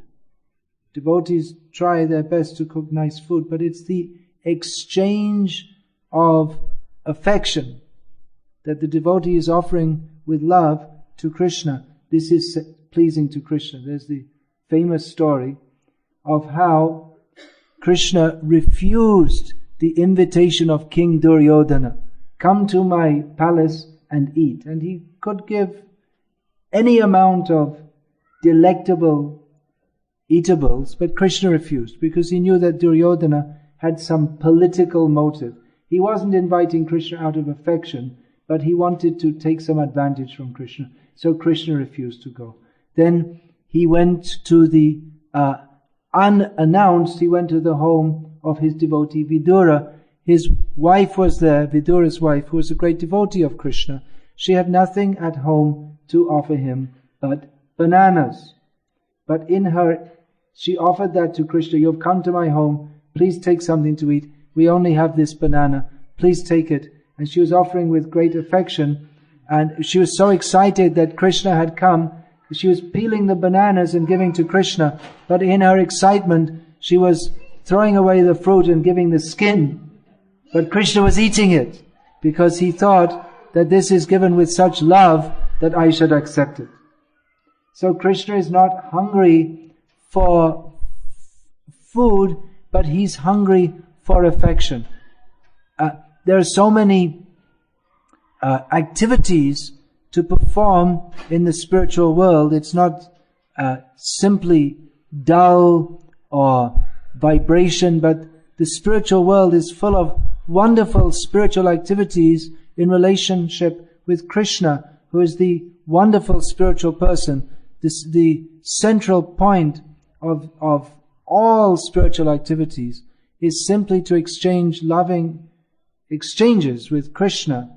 Devotees try their best to cook nice food, but it's the exchange of affection that the devotee is offering with love to Krishna. This is pleasing to Krishna. There's the famous story of how Krishna refused the invitation of King Duryodhana. Come to my palace and eat. And he could give any amount of delectable eatables, but Krishna refused because he knew that Duryodhana had some political motive. He wasn't inviting Krishna out of affection, but he wanted to take some advantage from Krishna. So Krishna refused to go. Then he went to the unannounced, he went to the home of his devotee Vidura. His wife was there, Vidura's wife, who was a great devotee of Krishna. She had nothing at home to offer him but bananas. But in her, she offered that to Krishna. You've come to my home, please take something to eat. We only have this banana, please take it. And she was offering with great affection. And she was so excited that Krishna had come. She was peeling the bananas and giving to Krishna. But in her excitement, she was throwing away the fruit and giving the skin. But Krishna was eating it because he thought that this is given with such love that I should accept it. So Krishna is not hungry for food, but he's hungry for affection. There are so many activities to perform in the spiritual world. It's not simply dull or vibration, but the spiritual world is full of wonderful spiritual activities in relationship with Krishna, who is the wonderful spiritual person. The central point of all spiritual activities is simply to exchange loving exchanges with Krishna,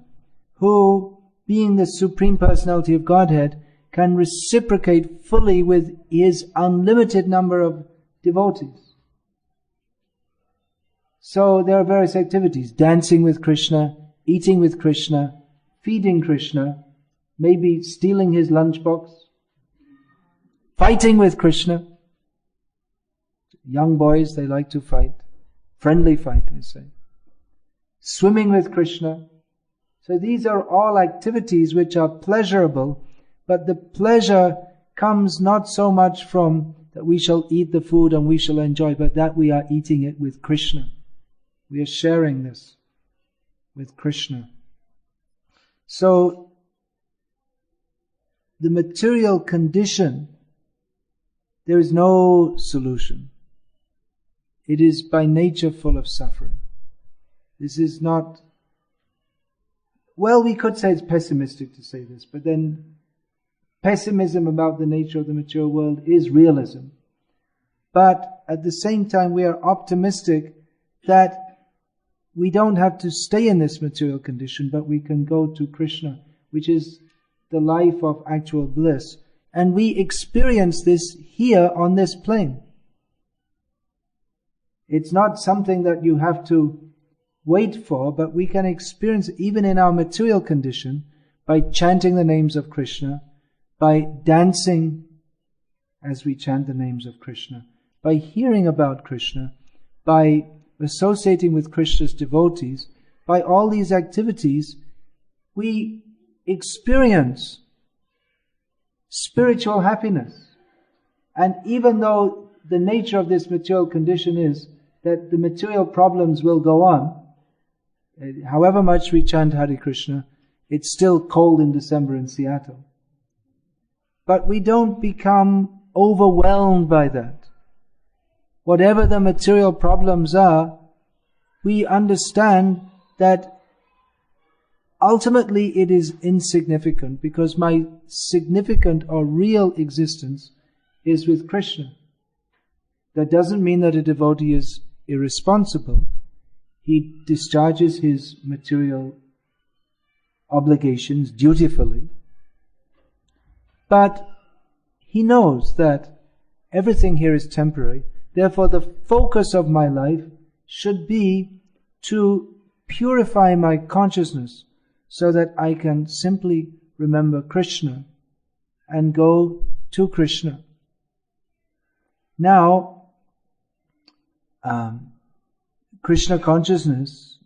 who, being the Supreme Personality of Godhead, can reciprocate fully with his unlimited number of devotees. So there are various activities: dancing with Krishna, eating with Krishna, feeding Krishna, maybe stealing his lunchbox, fighting with Krishna. Young boys, they like to fight. Friendly fight, we say. Swimming with Krishna. So these are all activities which are pleasurable, but the pleasure comes not so much from that we shall eat the food and we shall enjoy, but that we are eating it with Krishna. We are sharing this with Krishna. So the material condition, there is no solution. It is by nature full of suffering. This is not, well, we could say it's pessimistic to say this, but then pessimism about the nature of the material world is realism. But at the same time, we are optimistic that we don't have to stay in this material condition, but we can go to Krishna, which is the life of actual bliss. And we experience this here on this plane. It's not something that you have to wait for, but we can experience it even in our material condition by chanting the names of Krishna, by dancing as we chant the names of Krishna, by hearing about Krishna, by associating with Krishna's devotees. By all these activities, we experience spiritual happiness. And even though the nature of this material condition is that the material problems will go on, however much we chant Hare Krishna, It's still cold in December in Seattle. But we don't become overwhelmed by that. Whatever the material problems are, we understand that ultimately it is insignificant, because my significant or real existence is with Krishna. That doesn't mean that a devotee is irresponsible. He discharges his material obligations dutifully. But he knows that everything here is temporary. Therefore, the focus of my life should be to purify my consciousness so that I can simply remember Krishna and go to Krishna. Now, Krishna consciousness,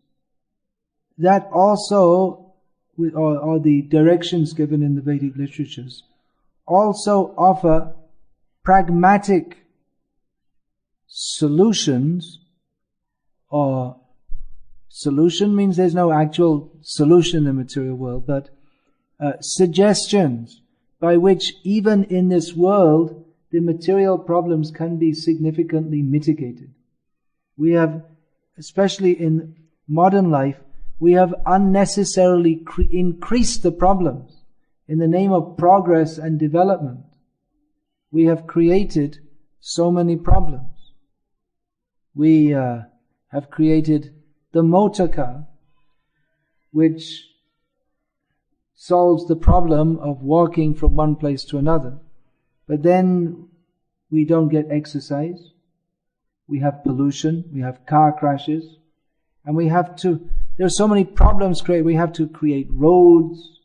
that also, or the directions given in the Vedic literatures, also offer pragmatic solutions. Or solution means there's no actual solution in the material world, but suggestions by which even in this world the material problems can be significantly mitigated. We have, especially in modern life, we have unnecessarily increased the problems. In the name of progress and development, we have created so many problems. We have created the motor car, which solves the problem of walking from one place to another. But then we don't get exercise. We have pollution, we have car crashes, and there are so many problems created. We have to create roads,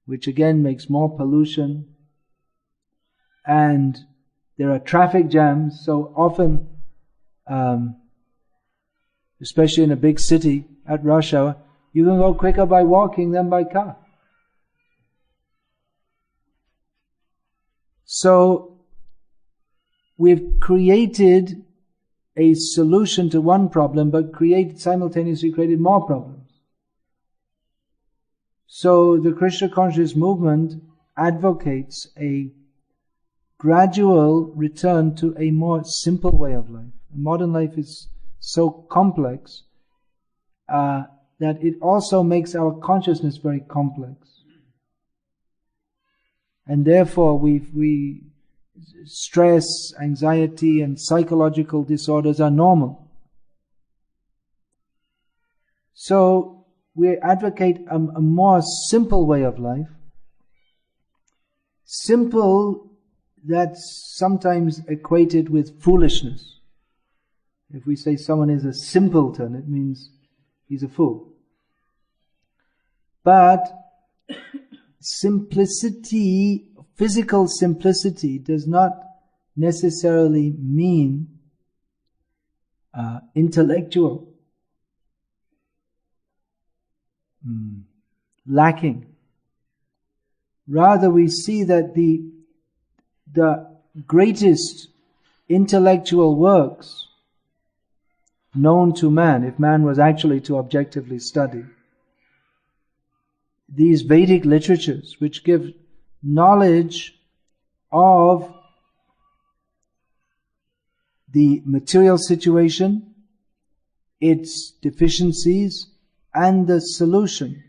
which again makes more pollution. And there are traffic jams, so often, especially in a big city at rush hour, you can go quicker by walking than by car. So, we've created a solution to one problem, but simultaneously created more problems. So, the Krishna conscious movement advocates a gradual return to a more simple way of life. Modern life is so complex that it also makes our consciousness very complex. And therefore stress, anxiety and psychological disorders are normal. So we advocate a more simple way of life. Simple, that's sometimes equated with foolishness. If we say someone is a simpleton, it means he's a fool. But simplicity, physical simplicity, does not necessarily mean intellectual lacking. Rather, we see that the greatest intellectual works known to man, if man was actually to objectively study, these Vedic literatures which give knowledge of the material situation, its deficiencies, and the solution,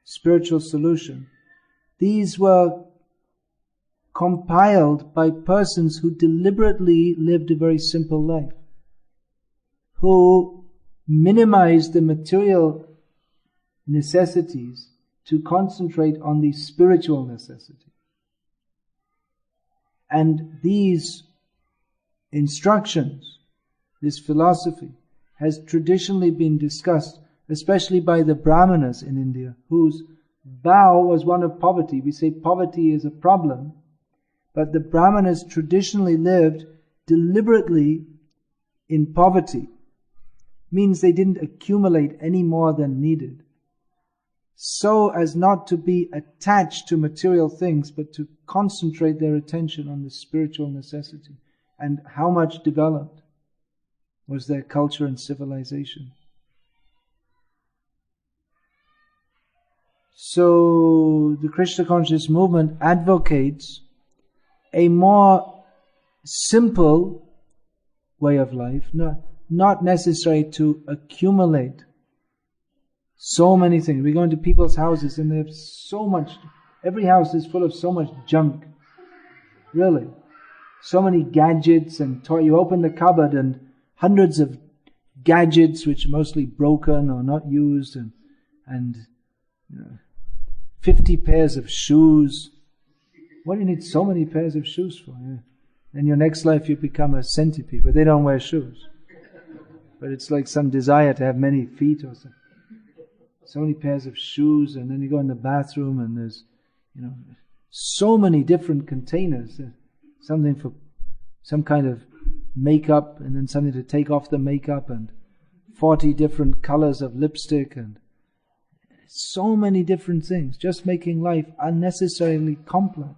spiritual solution. These were compiled by persons who deliberately lived a very simple life, who minimized the material necessities to concentrate on the spiritual necessity. And these instructions, this philosophy, has traditionally been discussed, especially by the Brahmanas in India, whose vow was one of poverty. We say poverty is a problem, but the Brahmanas traditionally lived deliberately in poverty. Means they didn't accumulate any more than needed, so as not to be attached to material things, but to concentrate their attention on the spiritual necessity. And how much developed was their culture and civilization. So the Krishna conscious movement advocates a more simple way of life, not necessary to accumulate so many things. We go into people's houses and they have so much, every house is full of so much junk. Really. So many gadgets and toys. You open the cupboard and hundreds of gadgets which are mostly broken or not used, and 50 pairs of shoes. What do you need so many pairs of shoes for? Yeah. In your next life you become a centipede, but they don't wear shoes. But it's like some desire to have many feet or something. So many pairs of shoes, and then you go in the bathroom and there's, so many different containers. Something for some kind of makeup, and then something to take off the makeup, and 40 different colors of lipstick, and so many different things, just making life unnecessarily complex.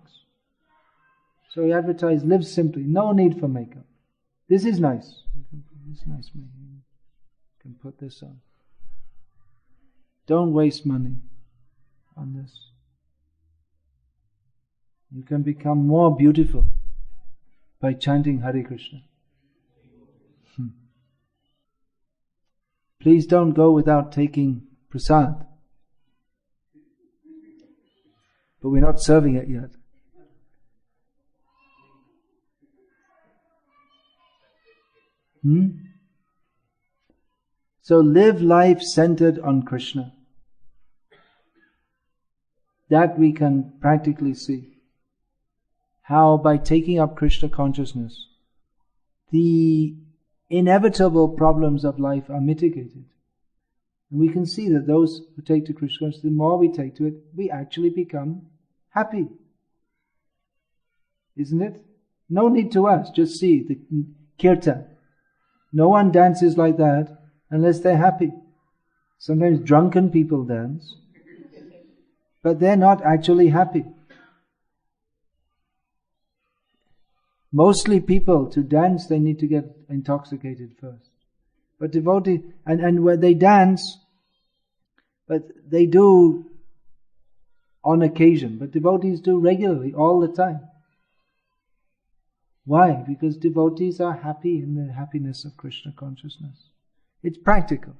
So we advertise, live simply, no need for makeup. This is nice. This is nice. You can put this on. Don't waste money on this. You can become more beautiful by chanting Hare Krishna. Please don't go without taking prasad. But we're not serving it yet. So live life centered on Krishna. That we can practically see. How by taking up Krishna consciousness, the inevitable problems of life are mitigated. And we can see that those who take to Krishna consciousness, the more we take to it, we actually become happy. Isn't it? No need to ask, just see the kirtan. No one dances like that unless they're happy. Sometimes drunken people dance, but they're not actually happy. Mostly people, to dance, they need to get intoxicated first. But devotees, and when they dance, but they do on occasion, but devotees do regularly, all the time. Why? Because devotees are happy in the happiness of Krishna consciousness. It's practical.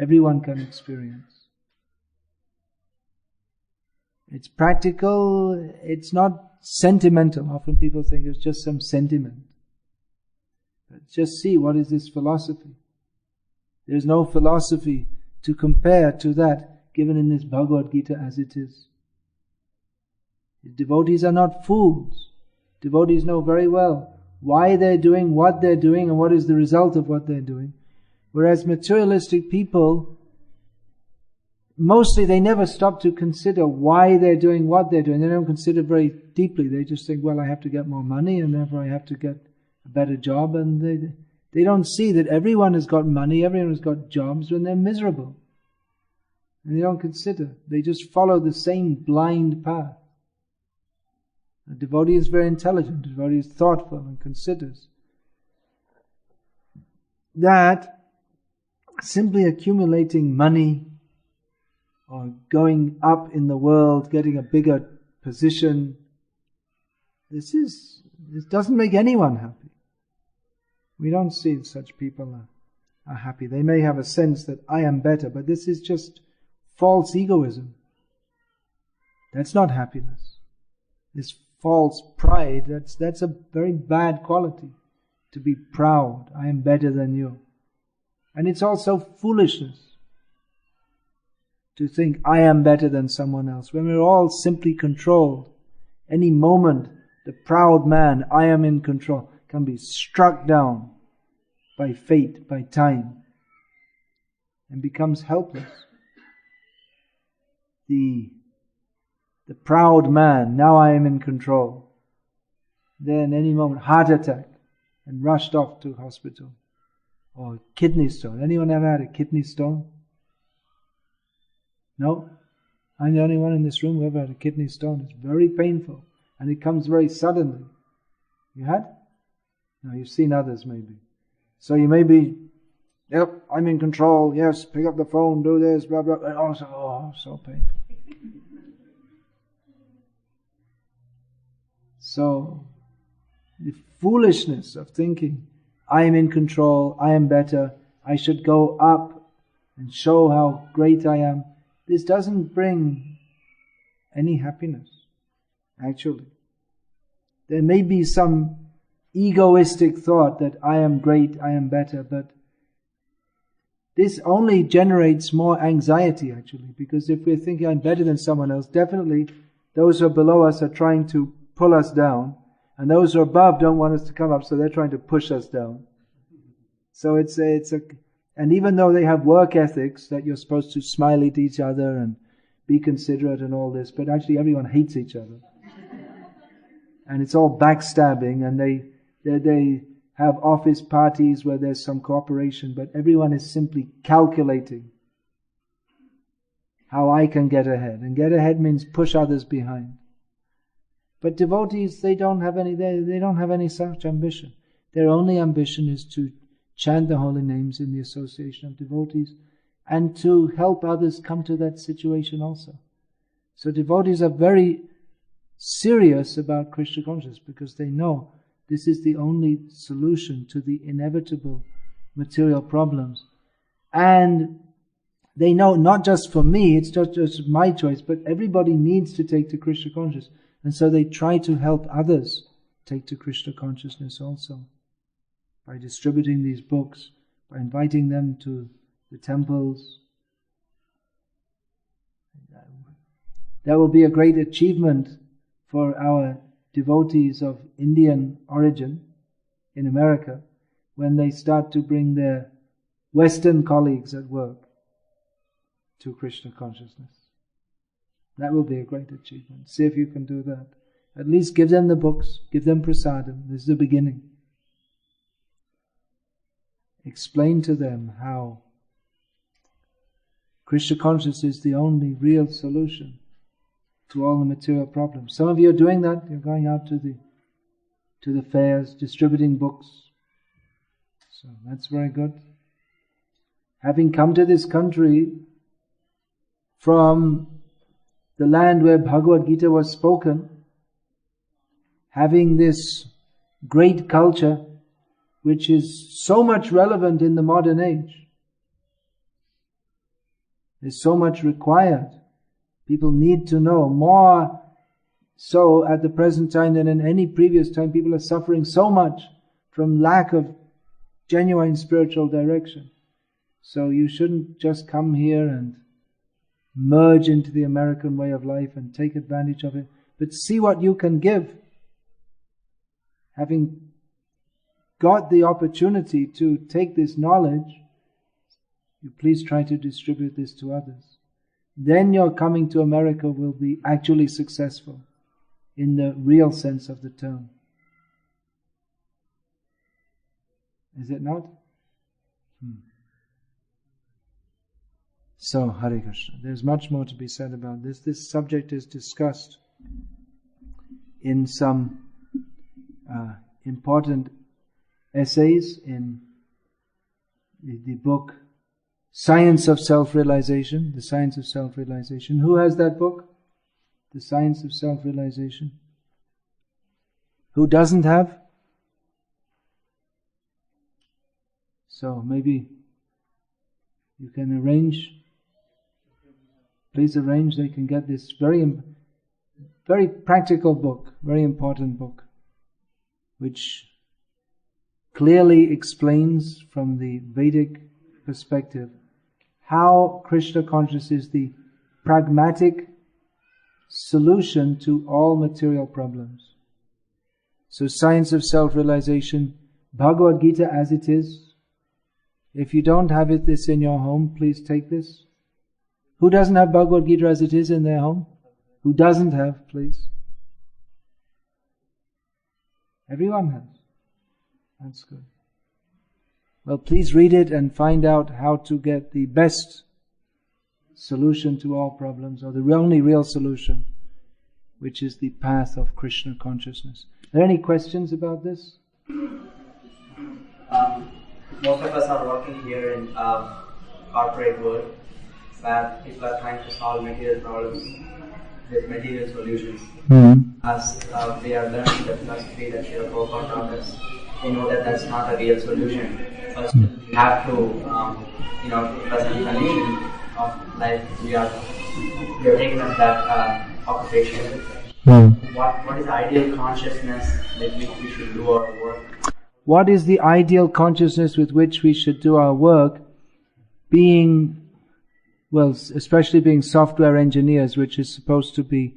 Everyone can experience. It's practical, it's not sentimental. Often people think it's just some sentiment. But just see, what is this philosophy? There's no philosophy to compare to that given in this Bhagavad Gita as it is. Devotees are not fools. Devotees know very well why they're doing what they're doing and what is the result of what they're doing. Whereas materialistic people, mostly they never stop to consider why they're doing what they're doing. They don't consider very deeply. They just think, well, I have to get more money and therefore I have to get a better job. And they don't see that everyone has got money, everyone has got jobs when they're miserable. And they don't consider. They just follow the same blind path. A devotee is very intelligent. A devotee is thoughtful and considers that simply accumulating money or going up in the world, getting a bigger position, this doesn't make anyone happy. We don't see such people are happy. They may have a sense that I am better, but this is just false egoism. That's not happiness. This false pride, that's a very bad quality. To be proud, I am better than you. And it's also foolishness to think I am better than someone else, when we're all simply controlled. Any moment, the proud man, I am in control, can be struck down by fate, by time, and becomes helpless. The proud man, now I am in control. Then any moment, heart attack, and rushed off to hospital. Or kidney stone. Anyone ever had a kidney stone? No? I'm the only one in this room who ever had a kidney stone. It's very painful. And it comes very suddenly. You had? No, you've seen others maybe. So you may be, yep, I'm in control, yes, pick up the phone, do this, blah, blah, blah. Oh, so painful. So, the foolishness of thinking, I am in control, I am better, I should go up and show how great I am, this doesn't bring any happiness, actually. There may be some egoistic thought that I am great, I am better, but this only generates more anxiety, actually, because if we're thinking I'm better than someone else, definitely those who are below us are trying to pull us down, and those who are above don't want us to come up, so they're trying to push us down. So and even though they have work ethics, that you're supposed to smile at each other and be considerate and all this, but actually everyone hates each other. And it's all backstabbing, and they have office parties where there's some cooperation, but everyone is simply calculating how I can get ahead. And get ahead means push others behind. But devotees, they don't have any such ambition. Their only ambition is to chant the holy names in the association of devotees and to help others come to that situation also. So devotees are very serious about Krishna consciousness because they know this is the only solution to the inevitable material problems. And they know not just for me, it's not just my choice, but everybody needs to take to Krishna consciousness. And so they try to help others take to Krishna consciousness also. By distributing these books, by inviting them to the temples. That will be a great achievement for our devotees of Indian origin in America when they start to bring their Western colleagues at work to Krishna consciousness. That will be a great achievement. See if you can do that. At least give them the books, give them prasadam. This is the beginning. Explain to them how Krishna consciousness is the only real solution to all the material problems. Some of you are doing that. You're going out to the fairs, distributing books. So that's very good. Having come to this country from the land where Bhagavad Gita was spoken, having this great culture which is so much relevant in the modern age. There's so much required. People need to know more so at the present time than in any previous time. People are suffering so much from lack of genuine spiritual direction. So you shouldn't just come here and merge into the American way of life and take advantage of it, but see what you can give. Having got the opportunity to take this knowledge, you please try to distribute this to others. Then your coming to America will be actually successful in the real sense of the term. Is it not? So, Hare Krishna. There's much more to be said about this. This subject is discussed in some important essays in the book Science of Self-Realization, The Science of Self-Realization. Who has that book? The Science of Self-Realization. Who doesn't have? So maybe you can arrange, please arrange, they can get this very practical book, very important book, which clearly explains from the Vedic perspective how Krishna consciousness is the pragmatic solution to all material problems. So Science of Self-Realization, Bhagavad Gita as it is. If you don't have this in your home, please take this. Who doesn't have Bhagavad Gita as it is in their home? Who doesn't have, please? Everyone has. That's good. Well, please read it and find out how to get the best solution to all problems, or the only real solution, which is the path of Krishna consciousness. Are there any questions about this? Most of us are working here in corporate world where people are trying to solve material problems with material solutions. as we are learning the philosophy that Srila Prabhupada taught us, we know that that's not a real solution. First, we have to, present the need of life. We are taking up that occupation. What is the ideal consciousness with which we should do our work? What is the ideal consciousness with which we should do our work? Being, especially being software engineers, which is supposed to be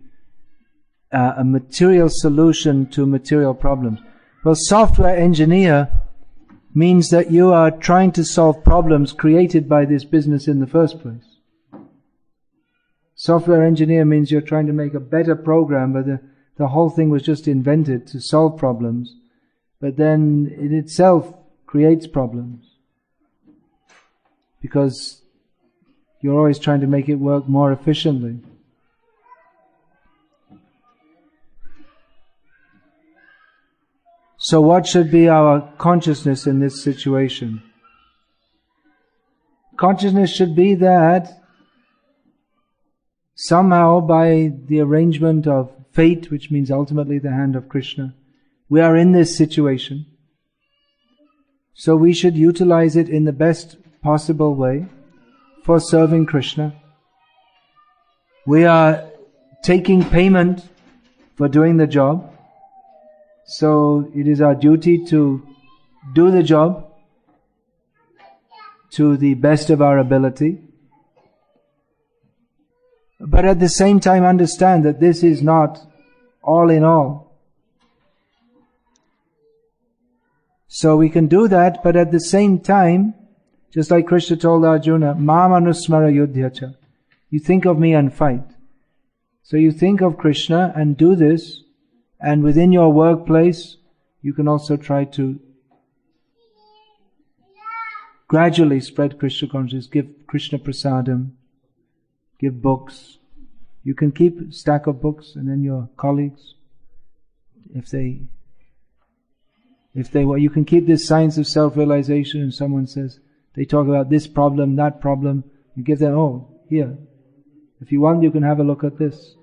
a material solution to material problems. Well, software engineer means that you are trying to solve problems created by this business in the first place. Software engineer means you're trying to make a better program, but the whole thing was just invented to solve problems, but then it itself creates problems. Because you're always trying to make it work more efficiently. So what should be our consciousness in this situation? Consciousness should be that somehow by the arrangement of fate, which means ultimately the hand of Krishna, we are in this situation. So we should utilize it in the best possible way for serving Krishna. We are taking payment for doing the job. So it is our duty to do the job to the best of our ability. But at the same time understand that this is not all in all. So we can do that, but at the same time, just like Krishna told Arjuna, Mam anusmara yudhyacha. You think of me and fight. So you think of Krishna and do this, and within your workplace, you can also try to gradually spread Krishna consciousness, give Krishna prasadam, give books. You can keep a stack of books, and then your colleagues, you can keep this science of self-realization, and someone says, they talk about this problem, that problem, you give them, here. If you want, you can have a look at this.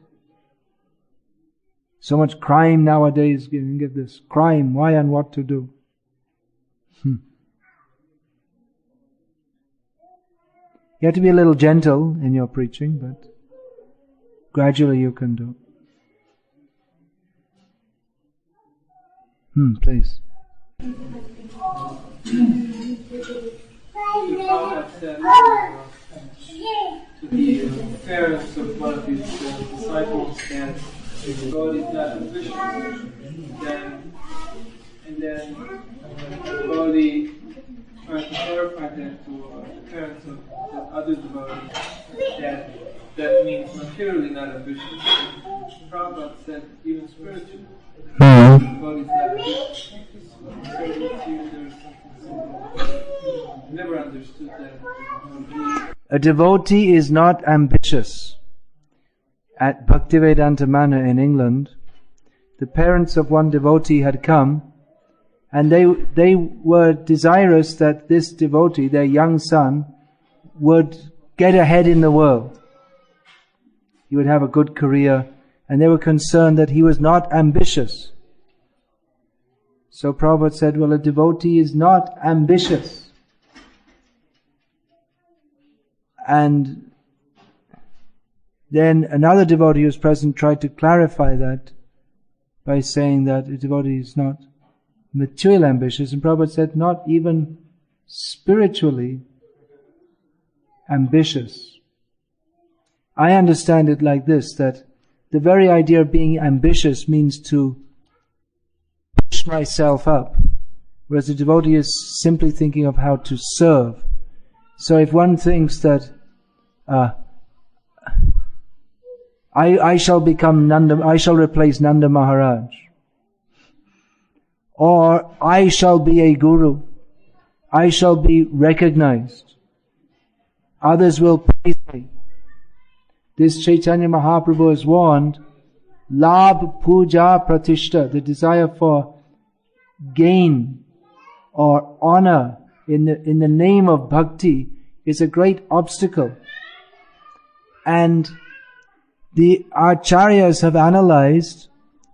So much crime nowadays, you can give this. Crime, why and what to do. You have to be a little gentle in your preaching, but gradually you can do. Please. The Prophet said to the parents of one of his disciples that God is not ambitious. Then Gaudi tried to clarify that to the parents of the other devotees that means materially not ambitious. Prabhupada said even spiritually. God is not ambitious. So it seems there's something never understood that. A devotee is not ambitious. At Bhaktivedanta Manor in England, the parents of one devotee had come, and they were desirous that this devotee, their young son, would get ahead in the world. He would have a good career, and they were concerned that he was not ambitious. So Prabhupada said, a devotee is not ambitious. And then another devotee who was present tried to clarify that by saying that a devotee is not material ambitious, and Prabhupada said not even spiritually ambitious. I understand it like this, that the very idea of being ambitious means to push myself up, whereas a devotee is simply thinking of how to serve. So if one thinks that I shall become Nanda, I shall replace Nanda Maharaj, or I shall be a guru, I shall be recognized, others will praise me. This Chaitanya Mahaprabhu has warned, Labh Puja Pratishta, the desire for gain or honor in the name of bhakti is a great obstacle. And the acharyas have analyzed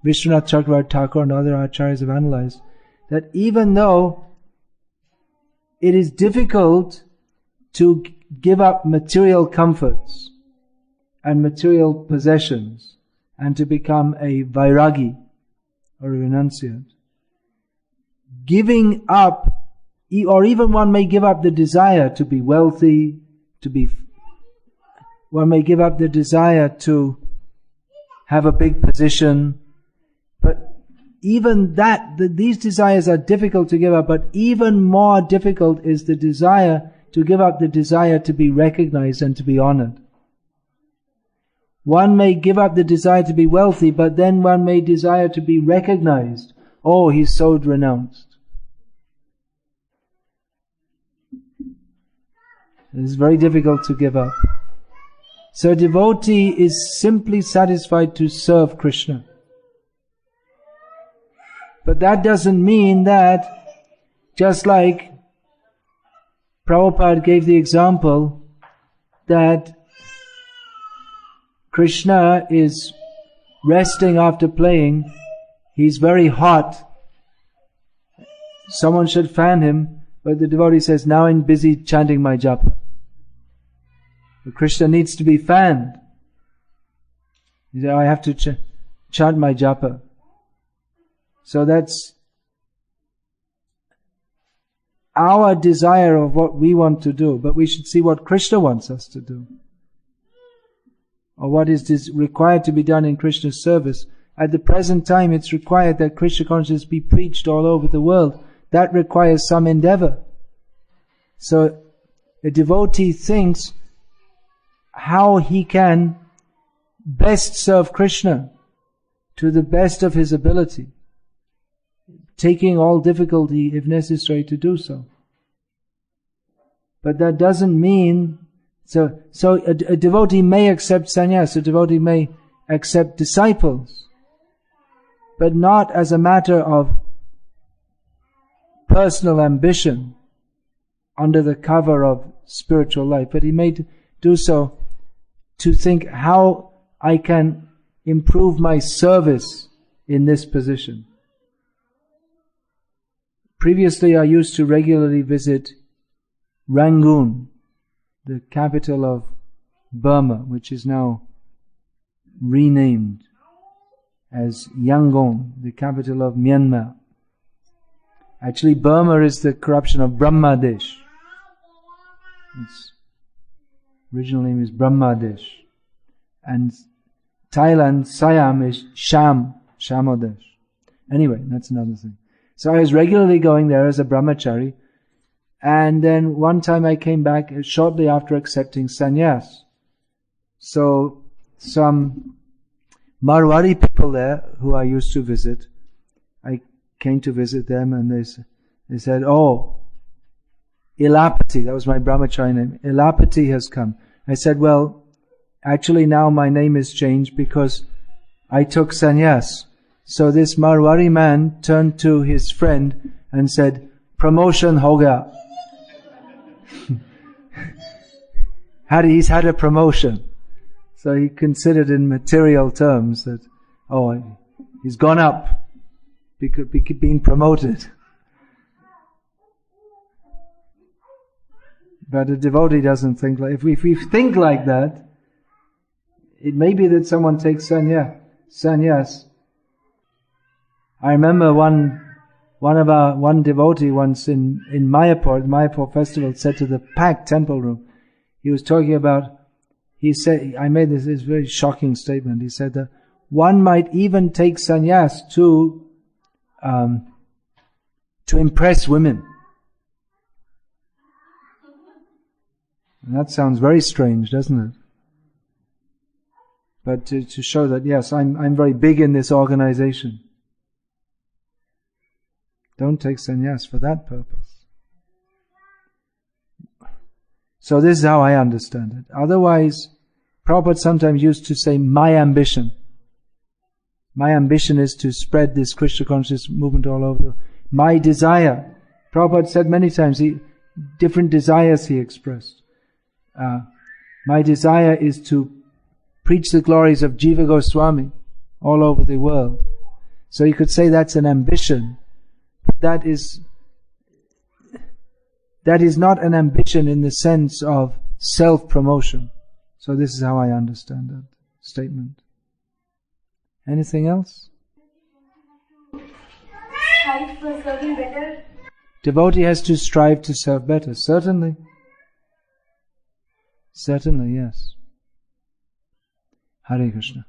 Vishwanath Chakravarti Thakur and other acharyas have analyzed, that even though it is difficult to give up material comforts and material possessions and to become a vairagi or a renunciate, giving up, or even one may give up the desire to be wealthy, one may give up the desire to have a big position, but even these desires are difficult to give up, but even more difficult is the desire to give up the desire to be recognized and to be honored. One may give up the desire to be wealthy, but then one may desire to be recognized. Oh, he's so renounced. It is very difficult to give up. So a devotee is simply satisfied to serve Krishna. But that doesn't mean that, just like Prabhupada gave the example, that Krishna is resting after playing, he's very hot, someone should fan him, but the devotee says, now I'm busy chanting my japa. But Krishna needs to be fanned. He said, I have to chant my japa. So that's our desire of what we want to do, but we should see what Krishna wants us to do, or what is required to be done in Krishna's service. At the present time, it's required that Krishna consciousness be preached all over the world. That requires some endeavor. So a devotee thinks how he can best serve Krishna to the best of his ability, taking all difficulty if necessary to do so. But that doesn't mean, so a devotee may accept sannyas, a devotee may accept disciples, but not as a matter of personal ambition under the cover of spiritual life, but he may do so to think how I can improve my service in this position. Previously, I used to regularly visit Rangoon, the capital of Burma, which is now renamed as Yangon, the capital of Myanmar. Actually, Burma is the corruption of Brahmadesh. Its original name is Brahmadesh. And Thailand, Siam is Shamodesh. Anyway, that's another thing. So I was regularly going there as a brahmachari, and then one time I came back shortly after accepting sannyas. So some Marwari people there who I used to visit, I came to visit them, and they said, oh, Ilapati, that was my brahmachari name, Ilapati has come. I said, well, actually now my name is changed because I took sannyas. So this Marwari man turned to his friend and said, promotion ho gaya. He's had a promotion. So he considered in material terms that, oh, he's gone up, being promoted. But a devotee doesn't think like, if we think like that, it may be that someone takes sannyas. I remember one devotee once in Mayapur festival, said to the packed temple room, he was talking about, he said, I made this very shocking statement. He said that one might even take sannyas to impress women. And that sounds very strange, doesn't it? But to show that, yes, I'm very big in this organization. Don't take sannyas for that purpose. So this is how I understand it. Otherwise, Prabhupada sometimes used to say, my ambition. My ambition is to spread this Krishna consciousness movement all over. My desire. Prabhupada said many times, different desires he expressed. My desire is to preach the glories of Jiva Goswami all over the world. So you could say that's an ambition. That is not an ambition in the sense of self-promotion. So this is how I understand that statement. Anything else? Strive for serving better. Devotee has to strive to serve better. Certainly. Certainly, yes. Hare Krishna.